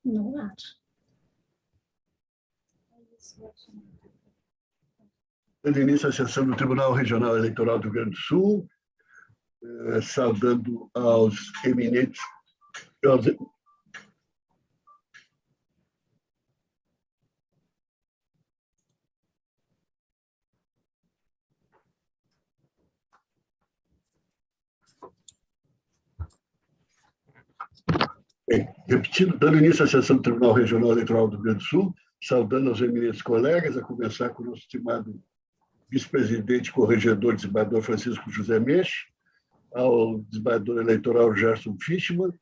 Não acho. Dando início à sessão do Tribunal Regional Eleitoral do Rio Grande do Sul, saudando aos eminentes... Repetindo, dando início à sessão do Tribunal Regional Eleitoral do Rio Grande do Sul, saudando aos eminentes colegas, a começar com o nosso estimado vice-presidente corregedor desembargador Francisco José Meche, ao desembargador eleitoral Gerson Fischmann,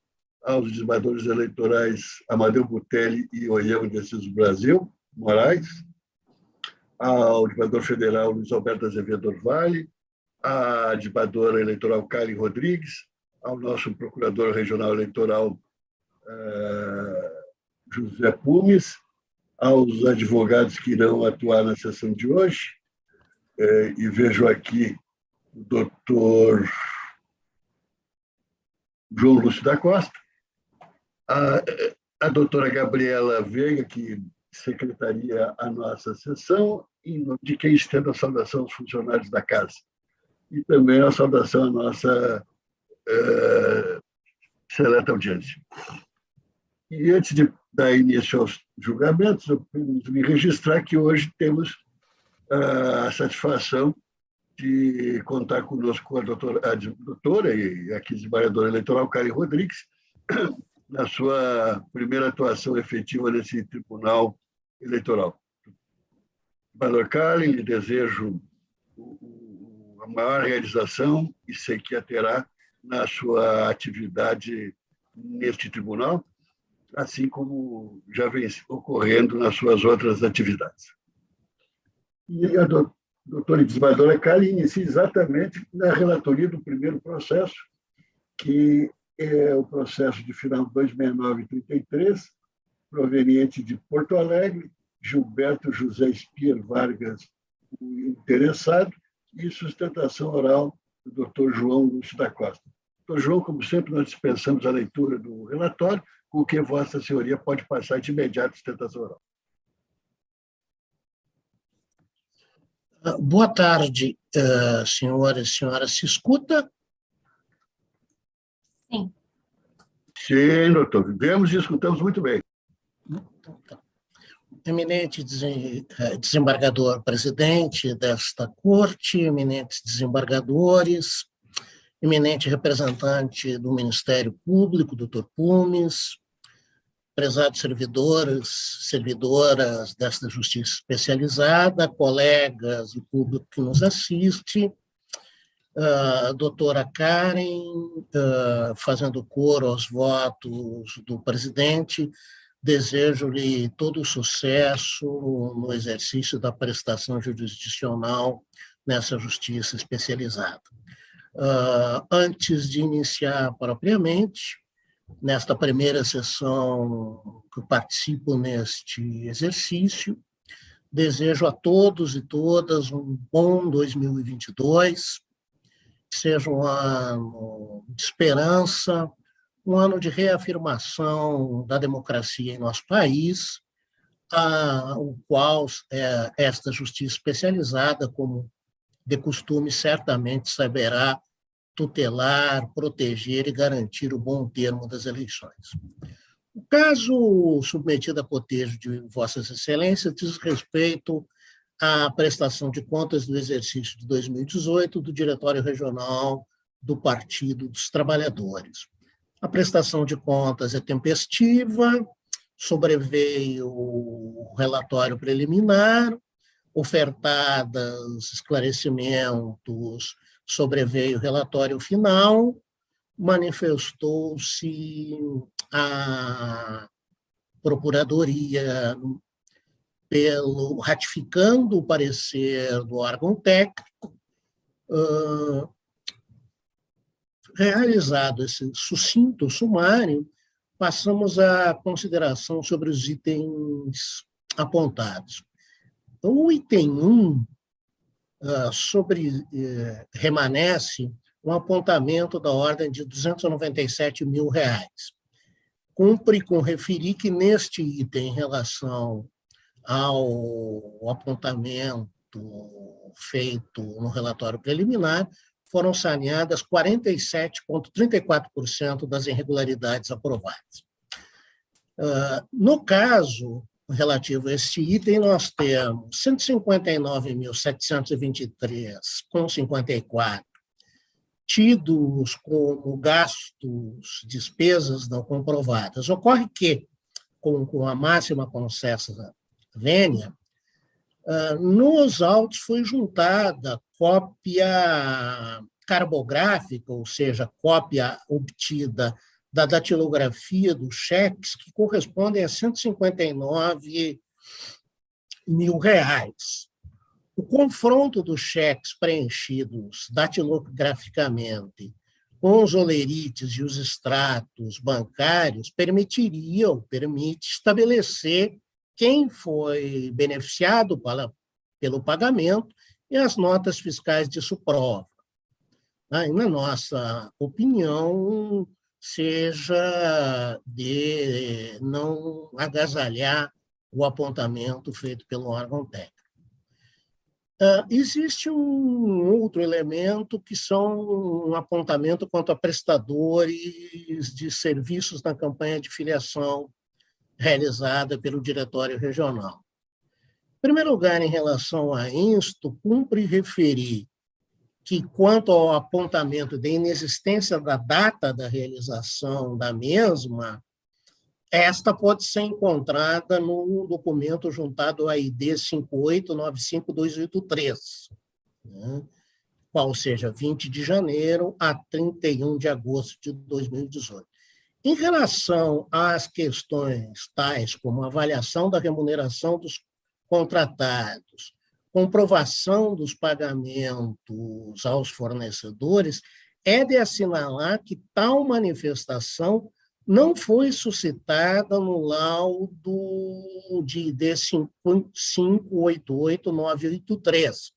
aos desembargadores eleitorais Amadeu Butelli e Oyama de Assis Brasil Moraes, ao desembargador federal Luiz Alberto Azevedo Orvalli, à desembargadora eleitoral Karen Rodrigues, ao nosso procurador regional eleitoral José Pumes, aos advogados que irão atuar na sessão de hoje, e vejo aqui o doutor João Lúcio da Costa, a doutora Gabriela Veiga, que secretaria a nossa sessão, e de quem estendo a saudação aos funcionários da casa. E também a saudação à nossa seleta audiência. E antes de dar início aos julgamentos, eu preciso me registrar que hoje temos a satisfação de contar conosco a doutora e aqui desembargadora eleitoral Karen Rodrigues, na sua primeira atuação efetiva nesse tribunal eleitoral. Desembargador Karen, lhe desejo a maior realização e sei que a terá na sua atividade neste tribunal, assim como já vem ocorrendo nas suas outras atividades. E a doutora desembargadora Karen inicia exatamente na relatoria do primeiro processo, que é o processo de final 26933, proveniente de Porto Alegre, Gilberto José Spier Vargas, o interessado, e sustentação oral do doutor João Lúcio da Costa. Doutor João, como sempre, nós dispensamos a leitura do relatório, com o que Vossa Senhoria pode passar de imediato a sustentação oral. Boa tarde, senhoras e senhoras. Se escuta? Sim. Sim, doutor. Vemos e escutamos muito bem. Então, tá. Eminente desembargador presidente desta corte, eminentes desembargadores, eminente representante do Ministério Público, doutor Pumes, prezados servidoras desta justiça especializada, colegas e público que nos assiste, doutora Karen, fazendo coro aos votos do presidente, desejo-lhe todo o sucesso no exercício da prestação jurisdicional nessa justiça especializada. Antes de iniciar propriamente, nesta primeira sessão que eu participo neste exercício, desejo a todos e todas um bom 2022, que seja um ano de esperança, um ano de reafirmação da democracia em nosso país, o qual esta justiça especializada, como de costume, certamente saberá tutelar, proteger e garantir o bom termo das eleições. O caso submetido a cotejo de Vossas Excelências diz respeito à prestação de contas do exercício de 2018 do Diretório Regional do Partido dos Trabalhadores. A prestação de contas é tempestiva, sobreveio o relatório preliminar, ofertados esclarecimentos, sobreveio o relatório final, manifestou-se a Procuradoria ratificando o parecer do órgão técnico. Realizado esse sucinto sumário, passamos à consideração sobre os itens apontados. O item 1 remanesce um apontamento da ordem de R$ 297 mil. cumpre com referir que neste item, em relação ao apontamento feito no relatório preliminar, foram saneadas 47,34% das irregularidades aprovadas. No caso relativo a este item, nós temos 159.723,54 tidos como gastos, despesas não comprovadas. Ocorre que, com a máxima concessa vênia, nos autos foi juntada cópia carbográfica, ou seja, cópia obtida da datilografia dos cheques, que correspondem a R$159 mil. O confronto dos cheques preenchidos datilograficamente com os olerites e os extratos bancários permite estabelecer quem foi beneficiado pelo pagamento e as notas fiscais disso provam. E, na nossa opinião, seja de não agasalhar o apontamento feito pelo órgão técnico. Existe um outro elemento que são um apontamento quanto a prestadores de serviços na campanha de filiação realizada pelo Diretório Regional. Em primeiro lugar, em relação a isto, cumpre referir que, quanto ao apontamento de inexistência da data da realização da mesma, esta pode ser encontrada no documento juntado ao ID 5895283, né? Qual seja 20 de janeiro a 31 de agosto de 2018. Em relação às questões tais como a avaliação da remuneração dos contratados, comprovação dos pagamentos aos fornecedores, é de assinalar que tal manifestação não foi suscitada no laudo de ID 588983,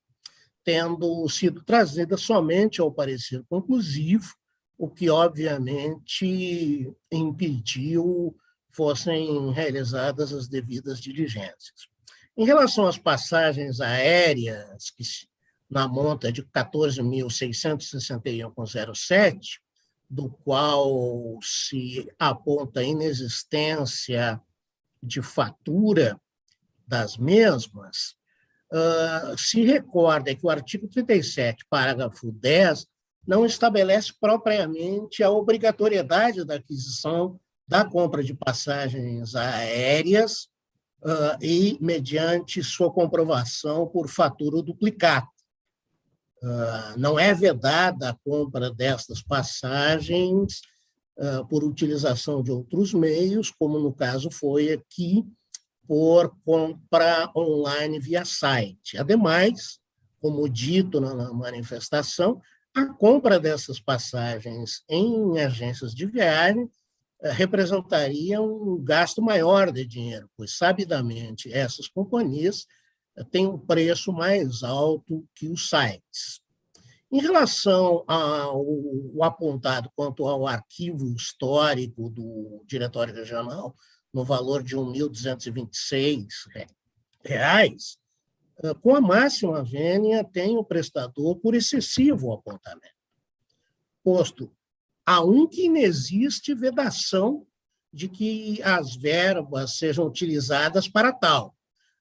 tendo sido trazida somente ao parecer conclusivo, o que, obviamente, impediu fossem realizadas as devidas diligências. Em relação às passagens aéreas, que na monta de 14.661,07, do qual se aponta a inexistência de fatura das mesmas, se recorda que o artigo 37, parágrafo 10, não estabelece propriamente a obrigatoriedade da aquisição da compra de passagens aéreas e mediante sua comprovação por fatura duplicata. Não é vedada a compra destas passagens por utilização de outros meios, como no caso foi aqui, por compra online via site. Ademais, como dito na manifestação, a compra dessas passagens em agências de viagem representaria um gasto maior de dinheiro, pois, sabidamente, essas companhias têm um preço mais alto que os sites. Em relação ao apontado quanto ao arquivo histórico do Diretório Regional, no valor de R$ 1.226, com a máxima vênia tem o prestador por excessivo apontamento, posto a um que inexiste vedação de que as verbas sejam utilizadas para tal.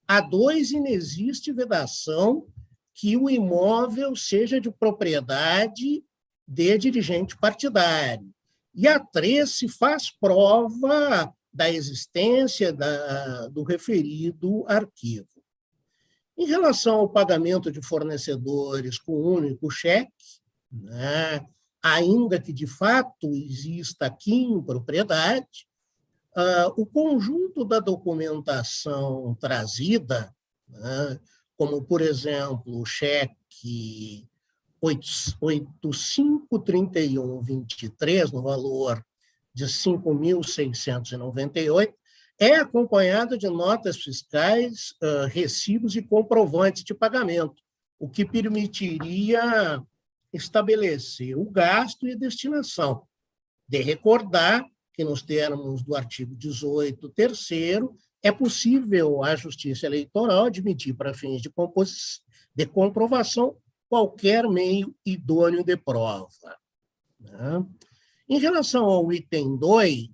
A dois, inexiste vedação que o imóvel seja de propriedade de dirigente partidário. E a três, se faz prova da existência do referido arquivo. Em relação ao pagamento de fornecedores com único cheque, né, ainda que de fato exista aqui impropriedade, o conjunto da documentação trazida, né, como, por exemplo, o cheque 8531,23, no valor de R$ 5.698, é acompanhado de notas fiscais, recibos e comprovantes de pagamento, o que permitiria estabelecer o gasto e a destinação. De recordar que, nos termos do artigo 18, terceiro, é possível a Justiça Eleitoral admitir para fins de comprovação qualquer meio idôneo de prova. Né? Em relação ao item 2,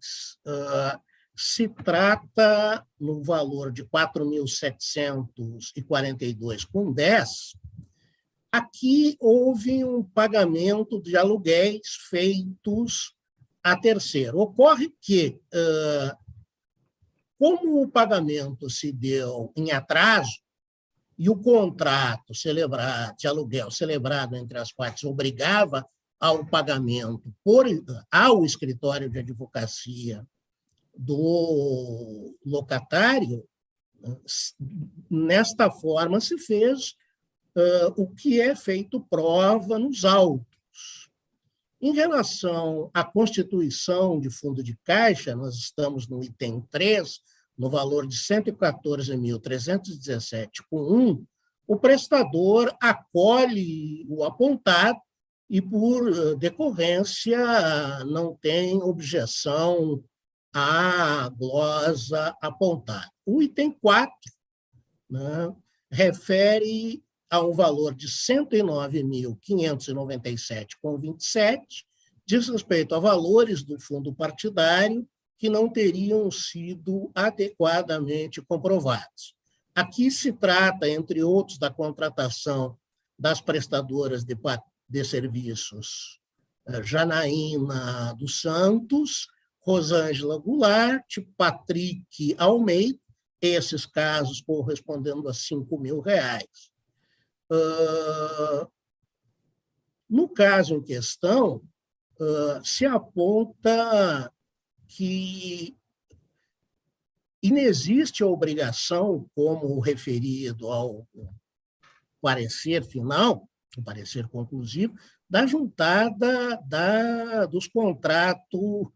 se trata, no valor de R$ 4.742,10, aqui houve um pagamento de aluguéis feitos a terceiro. Ocorre que, como o pagamento se deu em atraso e o contrato de aluguel celebrado entre as partes obrigava ao pagamento ao escritório de advocacia do locatário, nesta forma se fez o que é feito prova nos autos. Em relação à constituição de fundo de caixa, nós estamos no item 3, no valor de R$ 114.317,1, o prestador acolhe o apontado e, por decorrência, não tem objeção à glosa apontada. O item 4, né, refere a um valor de R$ 109.597,27, diz respeito a valores do fundo partidário que não teriam sido adequadamente comprovados. Aqui se trata, entre outros, da contratação das prestadoras de serviços Janaína dos Santos, Rosângela Goulart, Patrick Almeida, esses casos correspondendo a R$ 5.000. No caso em questão, se aponta que inexiste a obrigação, como referido ao parecer final, o parecer conclusivo, da juntada dos contratos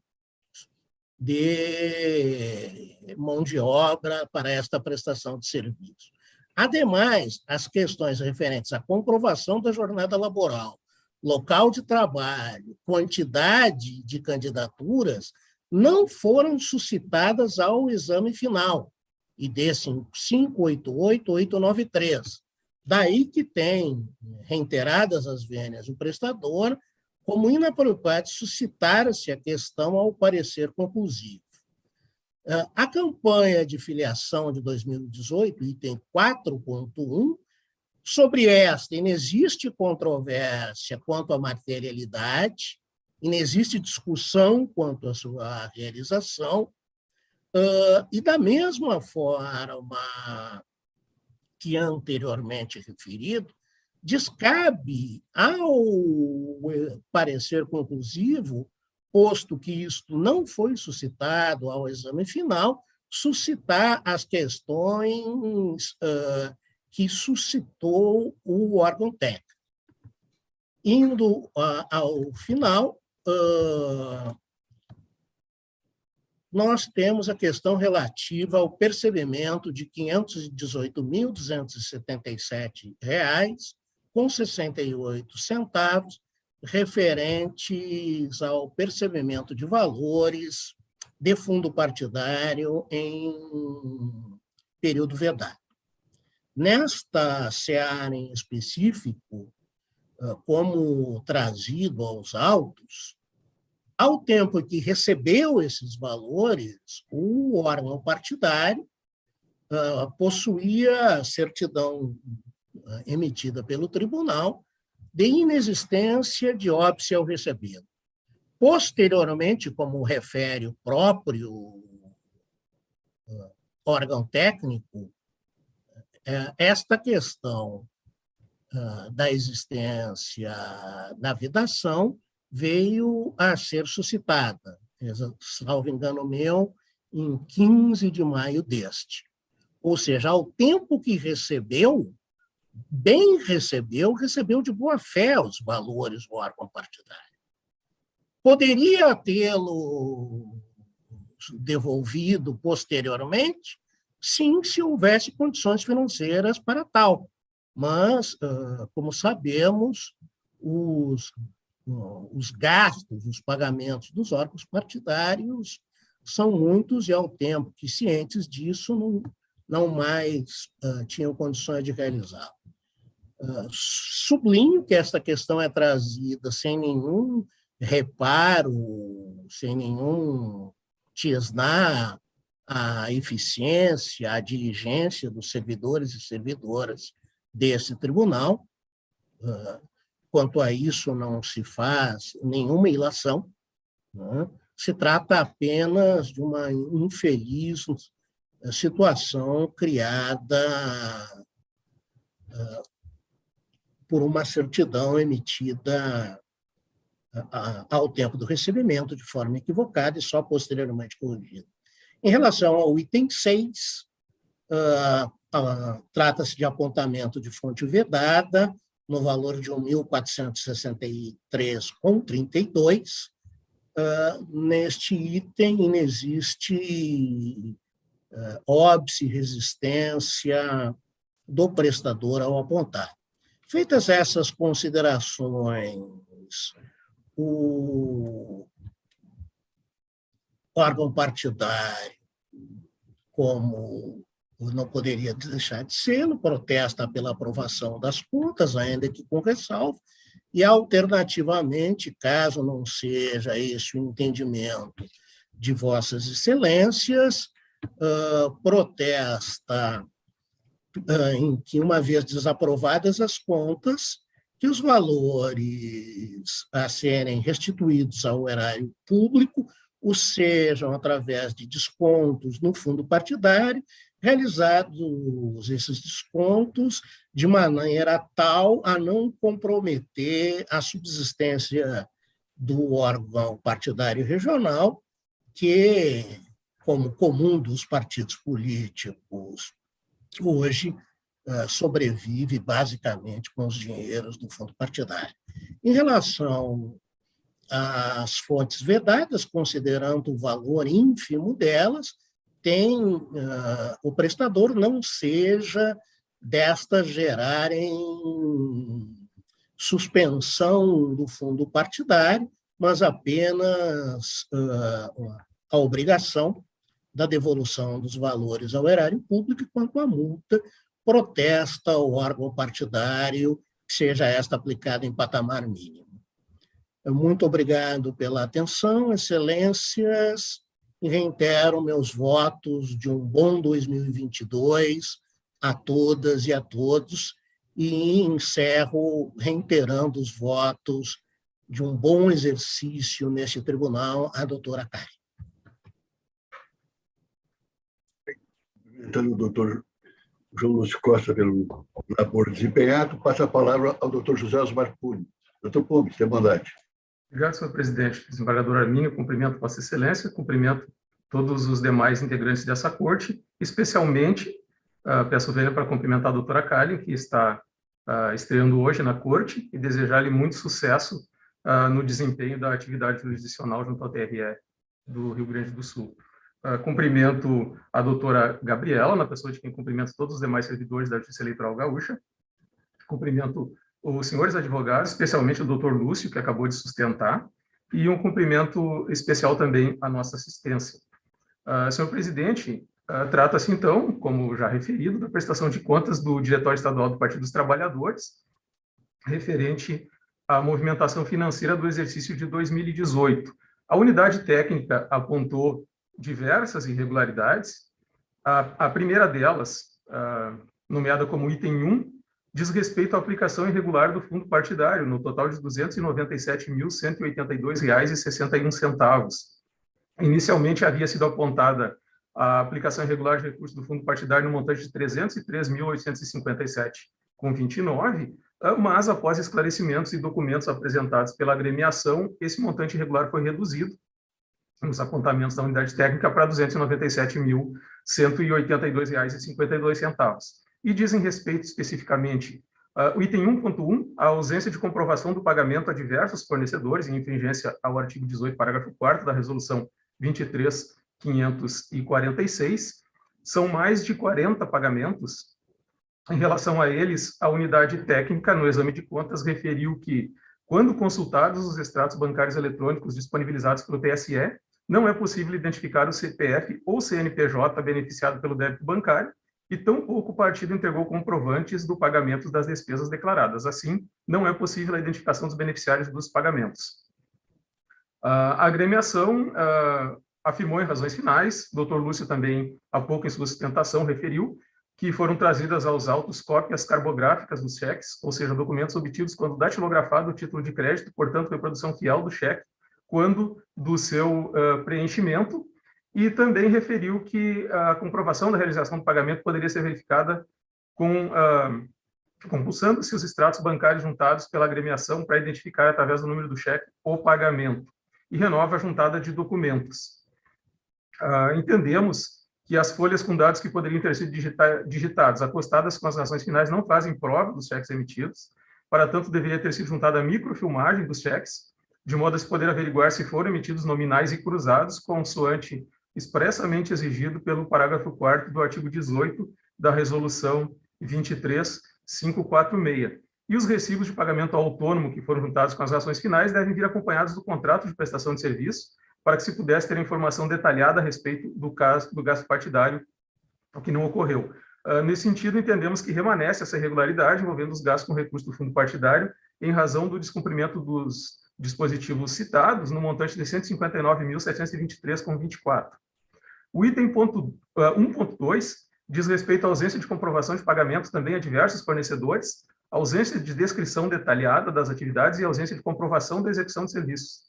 de mão de obra para esta prestação de serviço. Ademais, as questões referentes à comprovação da jornada laboral, local de trabalho, quantidade de candidaturas, não foram suscitadas ao exame final, ID 588-893. Daí que tem, reiteradas as vênias, o prestador, como inapropriado suscitar-se a questão ao parecer conclusivo. A campanha de filiação de 2018, item 4.1, sobre esta, inexiste controvérsia quanto à materialidade, inexiste discussão quanto à sua realização, e da mesma forma que anteriormente referido, descabe ao parecer conclusivo, posto que isto não foi suscitado ao exame final, suscitar as questões que suscitou o órgão técnico. Indo ao final, nós temos a questão relativa ao percebimento de R$ 518.277,68, referentes ao percebimento de valores de fundo partidário em período vedado. Nesta seara em específico, como trazido aos autos, ao tempo que recebeu esses valores, o órgão partidário possuía certidão emitida pelo tribunal de inexistência de óbice ao recebê-lo. Posteriormente, como refere o próprio órgão técnico, esta questão da existência da vedação veio a ser suscitada, salvo engano meu, em 15 de maio deste. Ou seja, ao tempo que recebeu, recebeu de boa fé os valores do órgão partidário. Poderia tê-lo devolvido posteriormente? Sim, se houvesse condições financeiras para tal. Mas, como sabemos, os os gastos, os pagamentos dos órgãos partidários são muitos e, ao tempo que, cientes disso, não mais tinham condições de realizar. Sublinho que esta questão é trazida sem nenhum reparo, sem nenhum tisnar a eficiência, a diligência dos servidores e servidoras desse tribunal. Quanto a isso, não se faz nenhuma ilação, né? Se trata apenas de uma infeliz situação criada por uma certidão emitida ao tempo do recebimento, de forma equivocada e só posteriormente corrigida. Em relação ao item 6, trata-se de apontamento de fonte vedada, no valor de R$ 1.463,32. Neste item, inexiste óbice, resistência do prestador ao apontar. Feitas essas considerações, o órgão partidário, como não poderia deixar de ser, protesta pela aprovação das contas, ainda que com ressalva, e, alternativamente, caso não seja esse o entendimento de Vossas Excelências, protesta em que, uma vez desaprovadas as contas, que os valores a serem restituídos ao erário público sejam através de descontos no fundo partidário, realizados esses descontos de maneira tal a não comprometer a subsistência do órgão partidário regional, que, como comum dos partidos políticos hoje, sobrevive basicamente com os dinheiros do fundo partidário. Em relação às fontes vedadas, considerando o valor ínfimo delas, o prestador não seja destas gerarem suspensão do fundo partidário, mas apenas a obrigação da devolução dos valores ao erário público, enquanto a multa protesta o órgão partidário que seja esta aplicada em patamar mínimo. Muito obrigado pela atenção, excelências, e reitero meus votos de um bom 2022 a todas e a todos, e encerro reiterando os votos de um bom exercício neste tribunal à doutora Karen. Então, o doutor João Lúcio Costa, pelo labor desempenhado, passa a palavra ao doutor José Osmar Pumes. Doutor Pumes, tem bondade. Obrigado, senhor presidente. Desembargador Arminio, cumprimento Vossa Excelência, cumprimento todos os demais integrantes dessa corte, especialmente peço vênia para cumprimentar a doutora Karen, que está estreando hoje na corte, e desejar-lhe muito sucesso no desempenho da atividade jurisdicional junto ao TRE do Rio Grande do Sul. Cumprimento a doutora Gabriela, na pessoa de quem cumprimento todos os demais servidores da Justiça Eleitoral Gaúcha. Cumprimento os senhores advogados, especialmente o doutor Lúcio, que acabou de sustentar, e um cumprimento especial também à nossa assistência. Senhor presidente, trata-se, então, como já referido, da prestação de contas do Diretório Estadual do Partido dos Trabalhadores, referente à movimentação financeira do exercício de 2018. A unidade técnica apontou diversas irregularidades. A primeira delas, nomeada como item 1, diz respeito à aplicação irregular do fundo partidário, no total de R$ 297.182,61. Inicialmente havia sido apontada a aplicação irregular de recursos do fundo partidário no montante de R$ 303.857,29, mas após esclarecimentos e documentos apresentados pela agremiação, esse montante irregular foi reduzido nos apontamentos da unidade técnica para R$ 297.182,52. E dizem respeito especificamente o item 1.1, a ausência de comprovação do pagamento a diversos fornecedores, em infringência ao artigo 18, parágrafo 4º da Resolução 23.546. São mais de 40 pagamentos. Em relação a eles, a unidade técnica, no exame de contas, referiu que Quando consultados os extratos bancários eletrônicos disponibilizados pelo TSE, não é possível identificar o CPF ou CNPJ beneficiado pelo débito bancário, e tampouco o partido entregou comprovantes do pagamento das despesas declaradas. Assim, não é possível a identificação dos beneficiários dos pagamentos. A agremiação afirmou em razões finais, o Dr. Lúcio também, há pouco em sua sustentação, referiu que foram trazidas aos autos cópias carbográficas dos cheques, ou seja, documentos obtidos quando datilografado o título de crédito, portanto, reprodução fiel do cheque, quando do seu preenchimento, e também referiu que a comprovação da realização do pagamento poderia ser verificada compulsando-se os extratos bancários juntados pela agremiação para identificar, através do número do cheque, o pagamento, e renova a juntada de documentos. Entendemos que as folhas com dados que poderiam ter sido digitados, acostadas com as razões finais, não fazem prova dos cheques emitidos, para tanto, deveria ter sido juntada a microfilmagem dos cheques, de modo a se poder averiguar se foram emitidos nominais e cruzados, consoante expressamente exigido pelo parágrafo 4º do artigo 18 da Resolução 23546. E os recibos de pagamento autônomo que foram juntados com as ações finais devem vir acompanhados do contrato de prestação de serviço, para que se pudesse ter informação detalhada a respeito do gasto partidário, o que não ocorreu. Nesse sentido, entendemos que remanesce essa irregularidade envolvendo os gastos com recurso do fundo partidário, em razão do descumprimento dos dispositivos citados, no montante de R$ 159.723,24. O item 1.2 diz respeito à ausência de comprovação de pagamentos também a diversos fornecedores, ausência de descrição detalhada das atividades e ausência de comprovação da execução de serviços.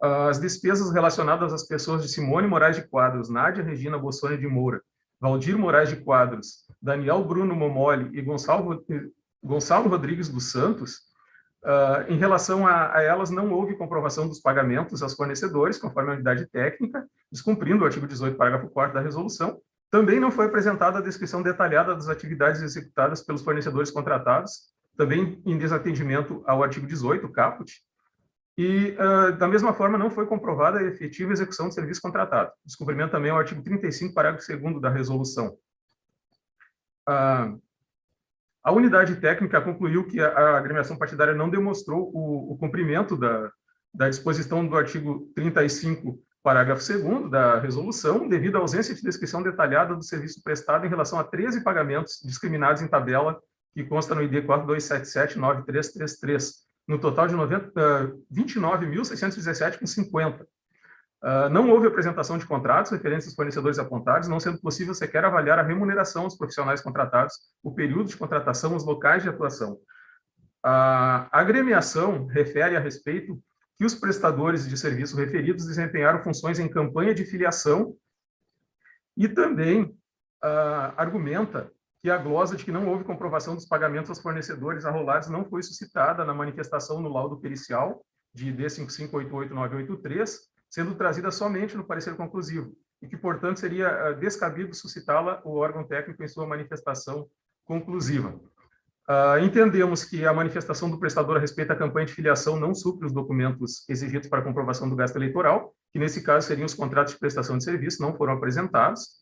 As despesas relacionadas às pessoas de Simone Moraes de Quadros, Nádia Regina Bossoni de Moura, Valdir Moraes de Quadros, Daniel Bruno Momoli e Gonçalo Rodrigues dos Santos, em relação a elas, não houve comprovação dos pagamentos aos fornecedores, conforme a unidade técnica, descumprindo o artigo 18, parágrafo 4º da resolução. Também não foi apresentada a descrição detalhada das atividades executadas pelos fornecedores contratados, também em desatendimento ao artigo 18, caput. E, da mesma forma, não foi comprovada a efetiva execução do serviço contratado. Descumprimento também ao artigo 35, parágrafo 2º da resolução. A unidade técnica concluiu que a agremiação partidária não demonstrou o cumprimento da disposição do artigo 35, parágrafo 2º da resolução, devido à ausência de descrição detalhada do serviço prestado em relação a 13 pagamentos discriminados em tabela que consta no ID 42779333, no total de 29.617,50. Não houve apresentação de contratos referentes aos fornecedores apontados, não sendo possível sequer avaliar a remuneração dos profissionais contratados, o período de contratação, os locais de atuação. A agremiação refere a respeito que os prestadores de serviço referidos desempenharam funções em campanha de filiação e também argumenta que a glosa de que não houve comprovação dos pagamentos aos fornecedores arrolados não foi suscitada na manifestação no laudo pericial de D5588983, sendo trazida somente no parecer conclusivo, e que, portanto, seria descabido suscitá-la o órgão técnico em sua manifestação conclusiva. Entendemos que a manifestação do prestador a respeito da campanha de filiação não supre os documentos exigidos para a comprovação do gasto eleitoral, que, nesse caso, seriam os contratos de prestação de serviço, não foram apresentados.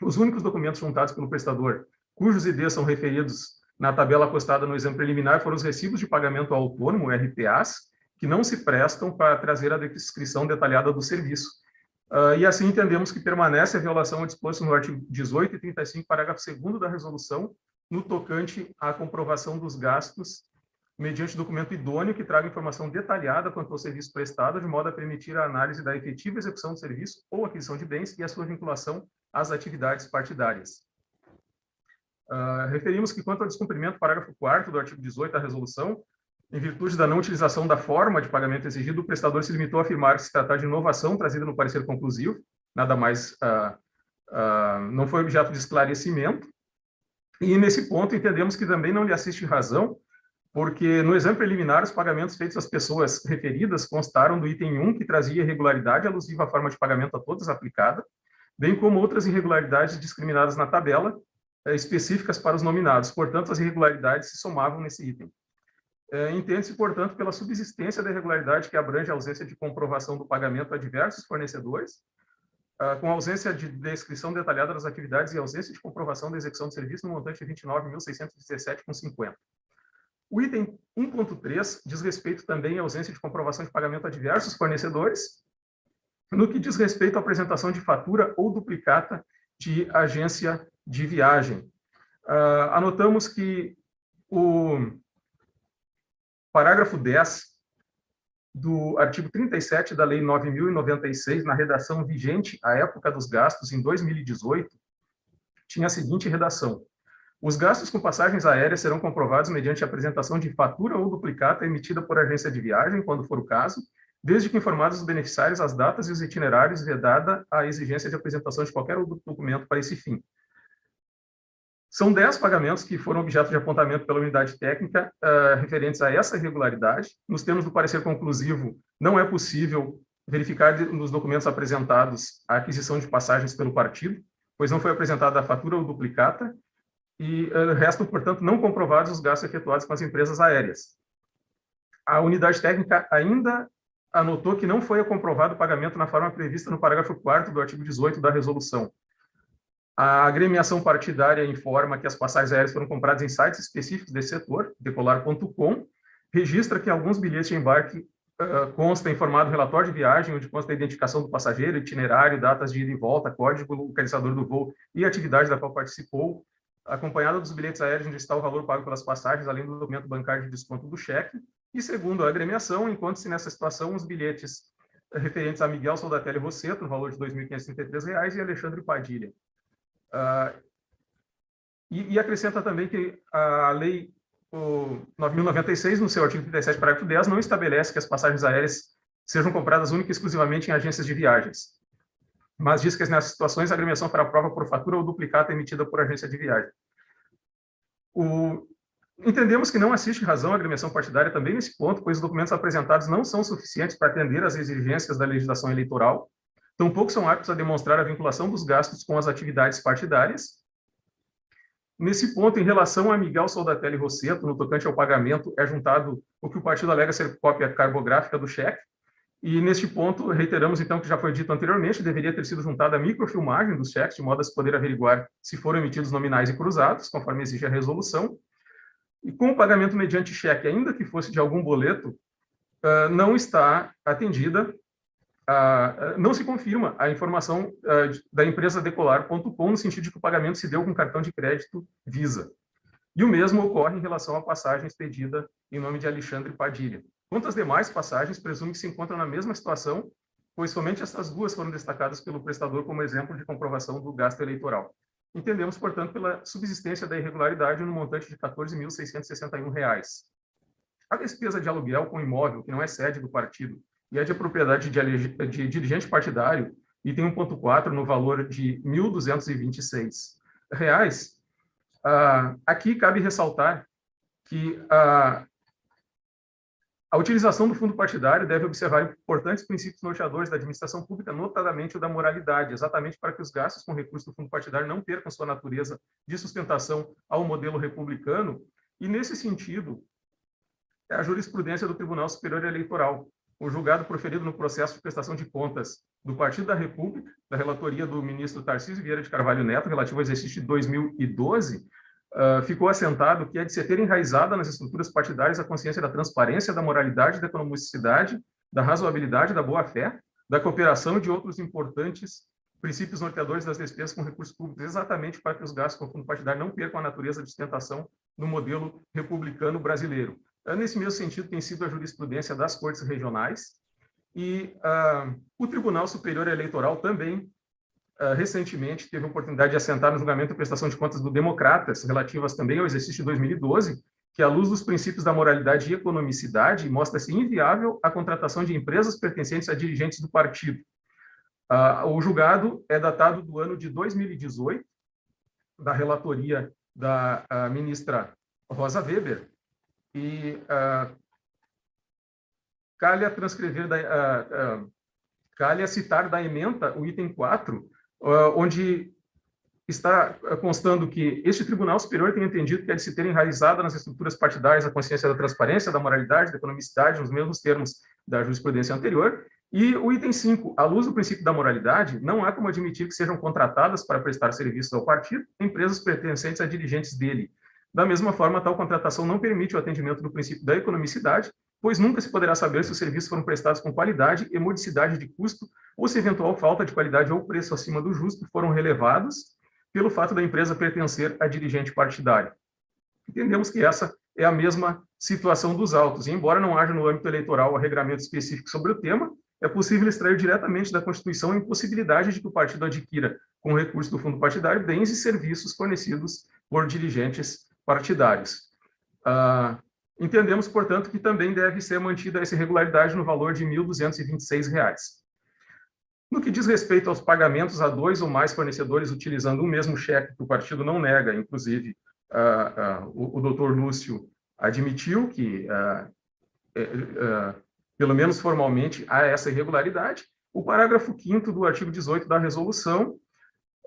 Os únicos documentos juntados pelo prestador, cujos IDs são referidos na tabela acostada no exame preliminar, foram os recibos de pagamento autônomo, RPAs, que não se prestam para trazer a descrição detalhada do serviço. E assim entendemos que permanece a violação ao disposto no artigo 18 e 35, parágrafo 2º da resolução, no tocante à comprovação dos gastos, mediante documento idôneo que traga informação detalhada quanto ao serviço prestado, de modo a permitir a análise da efetiva execução do serviço ou aquisição de bens e a sua vinculação às atividades partidárias. Referimos que, quanto ao descumprimento do parágrafo 4º do artigo 18 da resolução, em virtude da não utilização da forma de pagamento exigido, o prestador se limitou a afirmar que se tratar de inovação trazida no parecer conclusivo, nada mais, não foi objeto de esclarecimento, e nesse ponto entendemos que também não lhe assiste razão, porque no exame preliminar os pagamentos feitos às pessoas referidas constaram do item 1, que trazia irregularidade alusiva à forma de pagamento a todas aplicada, bem como outras irregularidades discriminadas na tabela, específicas para os nominados. Portanto, as irregularidades se somavam nesse item. Entende-se, portanto, pela subsistência da irregularidade que abrange a ausência de comprovação do pagamento a diversos fornecedores, com ausência de descrição detalhada das atividades e ausência de comprovação da execução do serviço no montante de R$ 29.617,50. O item 1.3 diz respeito também à ausência de comprovação de pagamento a diversos fornecedores, no que diz respeito à apresentação de fatura ou duplicata de agência de viagem. Anotamos que o parágrafo 10 do artigo 37 da Lei 9.096, na redação vigente à época dos gastos, em 2018, tinha a seguinte redação: os gastos com passagens aéreas serão comprovados mediante a apresentação de fatura ou duplicata emitida por agência de viagem, quando for o caso, desde que informados os beneficiários as datas e os itinerários, vedada a exigência de apresentação de qualquer outro documento para esse fim. São 10 pagamentos que foram objeto de apontamento pela unidade técnica referentes a essa irregularidade. Nos termos do parecer conclusivo, não é possível verificar nos documentos apresentados a aquisição de passagens pelo partido, pois não foi apresentada a fatura ou duplicata, e restam, portanto, não comprovados os gastos efetuados com as empresas aéreas. A unidade técnica ainda anotou que não foi comprovado o pagamento na forma prevista no parágrafo 4º do artigo 18 da resolução. A agremiação partidária informa que as passagens aéreas foram compradas em sites específicos desse setor, decolar.com, registra que alguns bilhetes de embarque consta informado relatório de viagem, onde consta a identificação do passageiro, itinerário, datas de ida e volta, código localizador do voo e atividade da qual participou, acompanhada dos bilhetes aéreos onde está o valor pago pelas passagens, além do documento bancário de desconto do cheque. E segundo a agremiação, encontra-se nessa situação os bilhetes referentes a Miguel Soldatelli Rosseto, no valor de R$ 2.533, e Alexandre Padilha. E acrescenta também que a Lei 9.096, no seu artigo 37, parágrafo 10, não estabelece que as passagens aéreas sejam compradas única e exclusivamente em agências de viagens, mas diz que nessas situações a agremiação fará prova por fatura ou duplicata emitida por agência de viagem. Entendemos que não assiste razão à agremiação partidária também nesse ponto, pois os documentos apresentados não são suficientes para atender às exigências da legislação eleitoral, tampouco são aptos a demonstrar a vinculação dos gastos com as atividades partidárias. Nesse ponto, em relação a Miguel Soldatelli Rosseto, no tocante ao pagamento, é juntado o que o partido alega ser cópia carbográfica do cheque, e neste ponto, reiteramos então que já foi dito anteriormente, deveria ter sido juntada a microfilmagem dos cheques, de modo a se poder averiguar se foram emitidos nominais e cruzados, conforme exige a resolução. E com o pagamento mediante cheque, ainda que fosse de algum boleto, não está atendida, não se confirma a informação da empresa decolar.com, no sentido de que o pagamento se deu com cartão de crédito Visa. E o mesmo ocorre em relação à passagem expedida em nome de Alexandre Padilha. Quanto às demais passagens, presumo que se encontram na mesma situação, pois somente essas duas foram destacadas pelo prestador como exemplo de comprovação do gasto eleitoral. Entendemos, portanto, pela subsistência da irregularidade no montante de R$ 14.661. A despesa de aluguel com imóvel, que não é sede do partido, e é de propriedade de dirigente partidário, item 1.4, no valor de R$ 1.226. Aqui cabe ressaltar que a utilização do fundo partidário deve observar importantes princípios norteadores da administração pública, notadamente o da moralidade, exatamente para que os gastos com recursos do fundo partidário não percam sua natureza de sustentação ao modelo republicano, e, nesse sentido, é a jurisprudência do Tribunal Superior Eleitoral, o julgado proferido no processo de prestação de contas do Partido da República, da relatoria do ministro Tarcísio Vieira de Carvalho Neto, relativo ao exercício de 2012, ficou assentado que é de se ter enraizada nas estruturas partidárias a consciência da transparência, da moralidade, da economicidade, da razoabilidade, da boa-fé, da cooperação e de outros importantes princípios norteadores das despesas com recursos públicos, exatamente para que os gastos com fundo partidário não percam a natureza de sustentação no modelo republicano brasileiro. Nesse mesmo sentido, tem sido a jurisprudência das cortes regionais, e o Tribunal Superior Eleitoral também, recentemente, teve a oportunidade de assentar no julgamento a prestação de contas do Democratas, relativas também ao exercício de 2012, que, à luz dos princípios da moralidade e economicidade, mostra-se inviável a contratação de empresas pertencentes a dirigentes do partido. O julgado é datado do ano de 2018, da relatoria da ministra Rosa Weber, e calha citar da ementa o item 4, onde está constando que este Tribunal Superior tem entendido que é de se ter enraizada nas estruturas partidárias a consciência da transparência, da moralidade, da economicidade, nos mesmos termos da jurisprudência anterior. E o item 5, à luz do princípio da moralidade, não há como admitir que sejam contratadas para prestar serviços ao partido empresas pertencentes a dirigentes dele. Da mesma forma, tal contratação não permite o atendimento do princípio da economicidade, pois nunca se poderá saber se os serviços foram prestados com qualidade e modicidade de custo, ou se eventual falta de qualidade ou preço acima do justo foram relevados pelo fato da empresa pertencer a dirigente partidário. Entendemos que essa é a mesma situação dos autos, e embora não haja no âmbito eleitoral regramento específico sobre o tema, é possível extrair diretamente da Constituição a impossibilidade de que o partido adquira, com recurso do fundo partidário, bens e serviços fornecidos por dirigentes partidários. Entendemos, portanto, que também deve ser mantida essa irregularidade no valor de R$ 1.226. No que diz respeito aos pagamentos a 2 ou mais fornecedores utilizando o mesmo cheque, que o partido não nega, inclusive o doutor Lúcio admitiu que, pelo menos formalmente, há essa irregularidade. O parágrafo 5º do artigo 18 da resolução